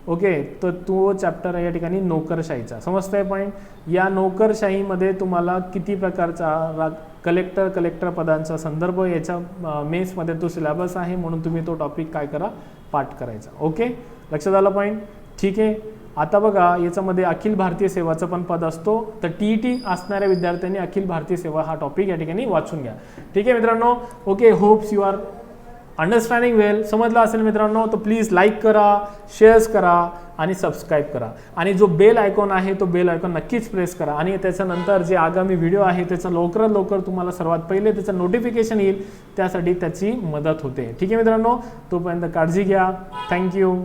A: ओके, तर तो चॅप्टर आहे या ठिकाणी नोकरशाहीचा. समजतंय पॉईंट. या नोकरशाहीमध्ये तुम्हाला किती प्रकारचा कलेक्टर पदांचा संदर्भ याच्या मेन्समध्ये तो सिलेबस आहे, म्हणून तुम्ही तो टॉपिक काय करा, पाठ करायचा. ओके, लक्षात आलं पॉईंट. ठीक आहे, आता बघा याच्यामध्ये अखिल भारतीय सेवाचं पण पद असतो, तर TET असणाऱ्या विद्यार्थ्यांनी अखिल भारतीय सेवा हा टॉपिक या ठिकाणी वाचून घ्या. ठीक आहे मित्रांनो. Okay, hopes you are understanding well. समजलं असेल मित्रांनो, तर प्लीज लाईक करा, शेअर्स करा आणि सबस्क्राईब करा. आणि जो बेल आयकॉन आहे तो बेल आयकॉन नक्कीच प्रेस करा. आणि त्याच्यानंतर जे आगामी व्हिडिओ आहे त्याचा लवकरात लवकर तुम्हाला सर्वात पहिले त्याचं नोटिफिकेशन येईल, त्यासाठी त्याची मदत होते. ठीक आहे मित्रांनो, तोपर्यंत काळजी घ्या. थँक्यू.